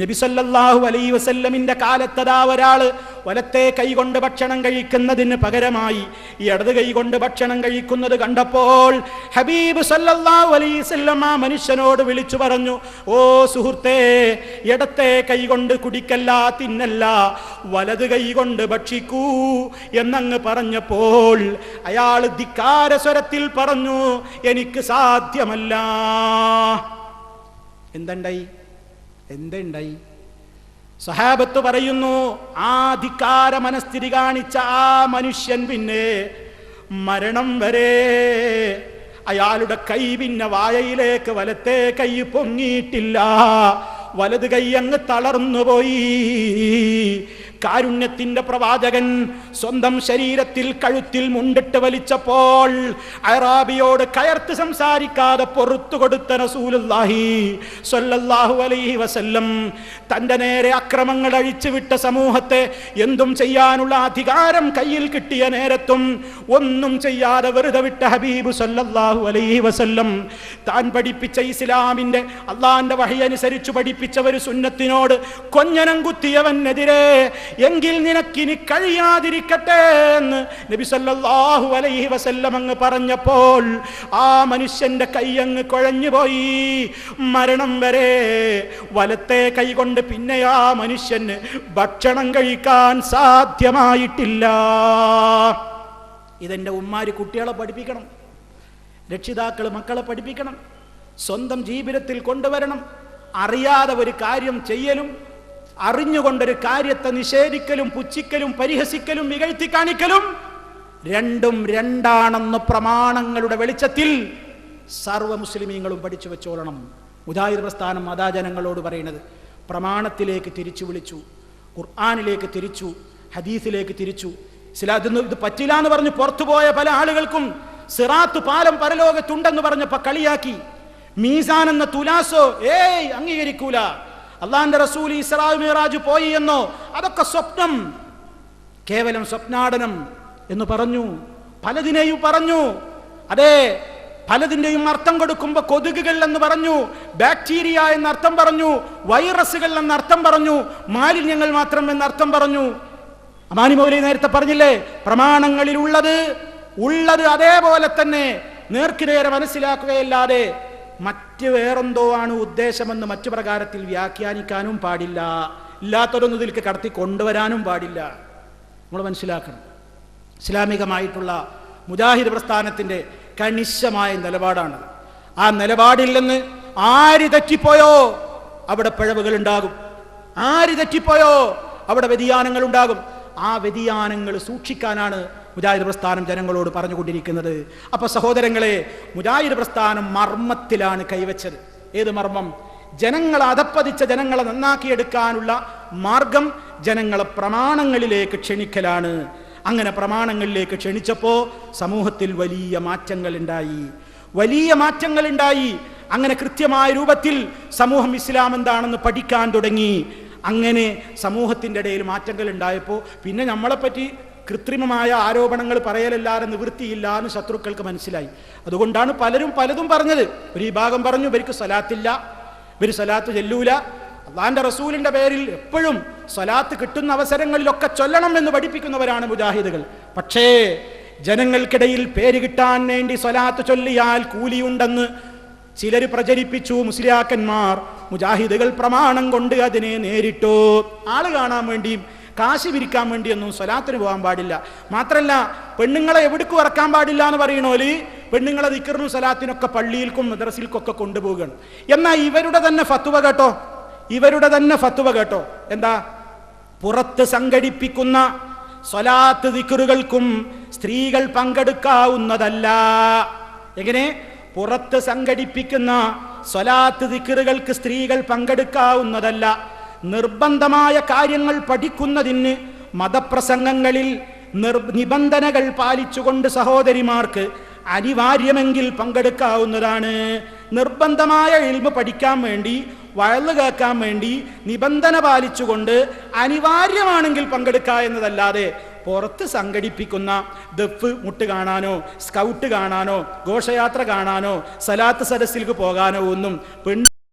നബി സല്ലല്ലാഹു അലൈഹി വസല്ലമിന്റെ കാലത്തതാ ഒരാൾ വലത്തെ കൈകൊണ്ട് ഭക്ഷണം കഴിക്കുന്നതിന് പകരമായി ഇടത് കൈകൊണ്ട് ഭക്ഷണം കഴിക്കുന്നത് കണ്ടപ്പോൾ ഹബീബ് സല്ലല്ലാഹു അലൈഹി വസല്ലം ആ മനുഷ്യനോട് വിളിച്ചു പറഞ്ഞു, ഓ സുഹൃത്തേ, ഇടത്തെ കൈകൊണ്ട് കുടിക്കല്ല, തിന്നല്ല, വലത് കൈകൊണ്ട് ഭക്ഷിക്കൂ എന്നങ്ങ് പറഞ്ഞപ്പോൾ അയാൾ ധിക്കാര സ്വരത്തിൽ പറഞ്ഞു, എനിക്ക് സാധ്യമല്ല. എന്തുണ്ടായി? സഹാബത്ത് പറയുന്നു, ആ ധിക്കാര മനസ്ഥിതി കാണിച്ച ആ മനുഷ്യൻ പിന്നെ മരണം വരെ അയാളുടെ കൈ പിന്നെ വായയിലേക്ക് വലത്തെ കൈ പൊങ്ങിയിട്ടില്ല, വലത് കൈ അങ്ങ് തളർന്നുപോയി. കാരുണ്യത്തിന്റെ പ്രവാചകൻ സ്വന്തം ശരീരത്തിൽ കഴുത്തിൽ മുണ്ടിട്ട് വലിച്ചപ്പോൾ അറാബിയോട് കയർത്ത് സംസാരിക്കാതെ പൊറുത്തു കൊടുത്ത റസൂലുള്ളാഹി സ്വല്ലല്ലാഹു അലൈഹി വസല്ലം തന്റെ നേരെ അക്രമങ്ങൾ അഴിച്ചുവിട്ട സമൂഹത്തെ എന്തും ചെയ്യാനുള്ള അധികാരം കയ്യിൽ കിട്ടിയ നേരത്തും ഒന്നും ചെയ്യാതെ വെറുതെ വിട്ട ഹബീബ് സ്വല്ലല്ലാഹു അലൈഹി വസല്ലം താൻ പഠിപ്പിച്ച ഇസ്ലാമിന്റെ അള്ളാന്റെ വഹി അനുസരിച്ചു പഠിപ്പിച്ച ഒരു സുന്നത്തിനോട് കൊഞ്ഞനം കുത്തിയവനെതിരെ എങ്കിൽ നിനക്കിനി കഴിയാതിരിക്കട്ടെ എന്ന് നബി സല്ലല്ലാഹു അലൈഹി വസല്ലം അങ്ങ് പറഞ്ഞപ്പോൾ ആ മനുഷ്യന്റെ കൈ അങ്ങ് കുഴഞ്ഞുപോയി. മരണം വരെ വലത്തെ കൈ കൊണ്ട് പിന്നെ ആ മനുഷ്യന് ഭക്ഷണം കഴിക്കാൻ സാധ്യമായിട്ടില്ല. ഇതെന്റെ ഉമ്മാര് കുട്ടികളെ പഠിപ്പിക്കണം, രക്ഷിതാക്കൾ മക്കളെ പഠിപ്പിക്കണം, സ്വന്തം ജീവിതത്തിൽ കൊണ്ടുവരണം. അറിയാതെ ഒരു കാര്യം ചെയ്യലും അറിഞ്ഞുകൊണ്ടൊരു കാര്യത്തെ നിഷേധിക്കലും പുച്ഛിക്കലും പരിഹസിക്കലും ഇകഴ്ത്തി കാണിക്കലും രണ്ടും രണ്ടാണെന്ന് പ്രമാണങ്ങളുടെ വെളിച്ചത്തിൽ സർവ്വ മുസ്ലിമീങ്ങളും പഠിച്ചു വെച്ചോളണം. മുജാഹിദ് പ്രസ്ഥാനം മതാജനങ്ങളോട് പറയുന്നത് പ്രമാണത്തിലേക്ക് തിരിച്ചു വിളിച്ചു, ഖുർആനിലേക്ക് തിരിച്ചു, ഹദീസിലേക്ക് തിരിച്ചു. ഇത് പറ്റില്ല എന്ന് പറഞ്ഞ് പുറത്തുപോയ പല ആളുകൾക്കും സിറാത്ത് പാലം പരലോകത്തുണ്ടെന്ന് പറഞ്ഞപ്പോ കളിയാക്കി. മീസാൻ എന്ന തുലാസോ അംഗീകരിക്കൂല. അള്ളാന്റെ റസൂൽ ഇസ്രാ മിറാജ് പോയി എന്നോ അതൊക്കെ സ്വപ്നം, കേവലം സ്വപ്നാടനം എന്ന് പറഞ്ഞു. പലതിനെയും പറഞ്ഞു. അതെ, പലതിൻ്റെയും അർത്ഥം കൊടുക്കുമ്പോൾ കൊതുകുകൾ എന്ന് പറഞ്ഞു, ബാക്ടീരിയ എന്നർത്ഥം പറഞ്ഞു, വൈറസുകൾ എന്നർത്ഥം പറഞ്ഞു, മാലിന്യങ്ങൾ മാത്രം എന്നർത്ഥം പറഞ്ഞു. അമാനി മൗലവി നേരത്തെ പറഞ്ഞില്ലേ, പ്രമാണങ്ങളിൽ ഉള്ളത് അതേപോലെ തന്നെ നേർക്കുനേരെ മനസ്സിലാക്കുകയല്ലാതെ മറ്റ് വേറെന്തോ ആണ് ഉദ്ദേശമെന്ന് മറ്റു പ്രകാരത്തിൽ വ്യാഖ്യാനിക്കാനും പാടില്ല, ഇല്ലാത്തതൊന്നും ഇതിലേക്ക് കടത്തി കൊണ്ടുവരാനും പാടില്ല. നമ്മൾ മനസ്സിലാക്കണം. ഇസ്ലാമികമായിട്ടുള്ള മുജാഹിദ് പ്രസ്ഥാനത്തിൻ്റെ കണിശമായ നിലപാടാണ്. ആ നിലപാടിൽ നിന്ന് ആര് തെറ്റിപ്പോയോ അവിടെ പിഴവുകൾ ഉണ്ടാകും, ആര് തെറ്റിപ്പോയോ അവിടെ വ്യതിയാനങ്ങൾ ഉണ്ടാകും. ആ വ്യതിയാനങ്ങൾ സൂക്ഷിക്കാനാണ് മുജാഹിദ് പ്രസ്ഥാനം ജനങ്ങളോട് പറഞ്ഞുകൊണ്ടിരിക്കുന്നത്. അപ്പൊ സഹോദരങ്ങളെ, മുജാഹിദ് പ്രസ്ഥാനം മർമ്മത്തിലാണ് കൈവച്ചത്. ഏത് മർമ്മം? ജനങ്ങളെ അധപ്പതിച്ച ജനങ്ങളെ നന്നാക്കിയെടുക്കാനുള്ള മാർഗം ജനങ്ങളെ പ്രമാണങ്ങളിലേക്ക് ക്ഷണിക്കലാണ്. അങ്ങനെ പ്രമാണങ്ങളിലേക്ക് ക്ഷണിച്ചപ്പോൾ സമൂഹത്തിൽ വലിയ മാറ്റങ്ങൾ ഉണ്ടായി, വലിയ മാറ്റങ്ങൾ ഉണ്ടായി. അങ്ങനെ കൃത്യമായ രൂപത്തിൽ സമൂഹം ഇസ്ലാം എന്താണെന്ന് പഠിക്കാൻ തുടങ്ങി. അങ്ങനെ സമൂഹത്തിൻ്റെ ഇടയിൽ മാറ്റങ്ങൾ ഉണ്ടായപ്പോൾ പിന്നെ നമ്മളെപ്പറ്റി കൃത്രിമമായ ആരോപണങ്ങൾ പറയലല്ലാതെ നിവൃത്തിയില്ല എന്ന് ശത്രുക്കൾക്ക് മനസ്സിലായി. അതുകൊണ്ടാണ് പലരും പലതും പറഞ്ഞത്. ഒരു വിഭാഗം പറഞ്ഞു ഇവർക്ക് സ്വലാത്തില്ല, ഇവർ സ്വലാത്ത് ചെല്ലൂല, അള്ളാന്റെ റസൂലിന്റെ പേരിൽ എപ്പോഴും സ്വലാത്ത് കിട്ടുന്ന അവസരങ്ങളിലൊക്കെ ചൊല്ലണം എന്ന് പഠിപ്പിക്കുന്നവരാണ് മുജാഹിദുകൾ. പക്ഷേ ജനങ്ങൾക്കിടയിൽ പേര് കിട്ടാൻ വേണ്ടി സ്വലാത്ത് ചൊല്ലിയാൽ കൂലിയുണ്ടെന്ന് ചിലർ പ്രചരിപ്പിച്ചു. മുസ്ലിയാക്കന്മാർ, മുജാഹിദുകൾ പ്രമാണം കൊണ്ട് അതിനെ നേരിട്ടു. ആള് കാണാൻ വേണ്ടിയും കാശ് പിരിക്കാൻ വേണ്ടിയൊന്നും സ്വലാത്തിന് പോകാൻ പാടില്ല. മാത്രല്ല പെണ്ണുങ്ങളെ എവിടേക്കും ഇറക്കാൻ പാടില്ല എന്ന് പറയണോല് പെണ്ണുങ്ങളെ ദിക്റിനും സ്വലാത്തിനൊക്കെ പള്ളിയിൽക്കും മദ്രസിൽക്കൊക്കെ കൊണ്ടുപോവുകയാണ്. എന്നാൽ ഇവരുടെ തന്നെ ഫത്വ കേട്ടോ, ഇവരുടെ തന്നെ ഫത്വ കേട്ടോ. എന്താ? പുറത്ത് സംഘടിപ്പിക്കുന്ന സ്വലാത്ത് ദിക്റുകൾക്കും സ്ത്രീകൾ പങ്കെടുക്കാവുന്നതല്ല. എങ്ങനെ? പുറത്ത് സംഘടിപ്പിക്കുന്ന സ്വലാത്ത് ദിക്റുകൾക്ക് സ്ത്രീകൾ പങ്കെടുക്കാവുന്നതല്ല. നിർബന്ധമായ കാര്യങ്ങൾ പഠിക്കുന്നതിന് മതപ്രസംഗങ്ങളിൽ നിബന്ധനകൾ പാലിച്ചുകൊണ്ട് സഹോദരിമാർക്ക് അനിവാര്യമെങ്കിൽ പങ്കെടുക്കാവുന്നതാണ്. നിർബന്ധമായ ഇൽമ് പഠിക്കാൻ വേണ്ടി, വയല് കേൾക്കാൻ വേണ്ടി നിബന്ധന പാലിച്ചുകൊണ്ട് അനിവാര്യമാണെങ്കിൽ പങ്കെടുക്കുക എന്നതല്ലാതെ പുറത്ത് സംഘടിപ്പിക്കുന്ന ദഫ് മുട്ട് കാണാനോ സ്കൗട്ട് കാണാനോ ഘോഷയാത്ര കാണാനോ സലാത്ത് സദസ്സിലേക്ക് പോകാനോ ഒന്നും പെണ്ണ്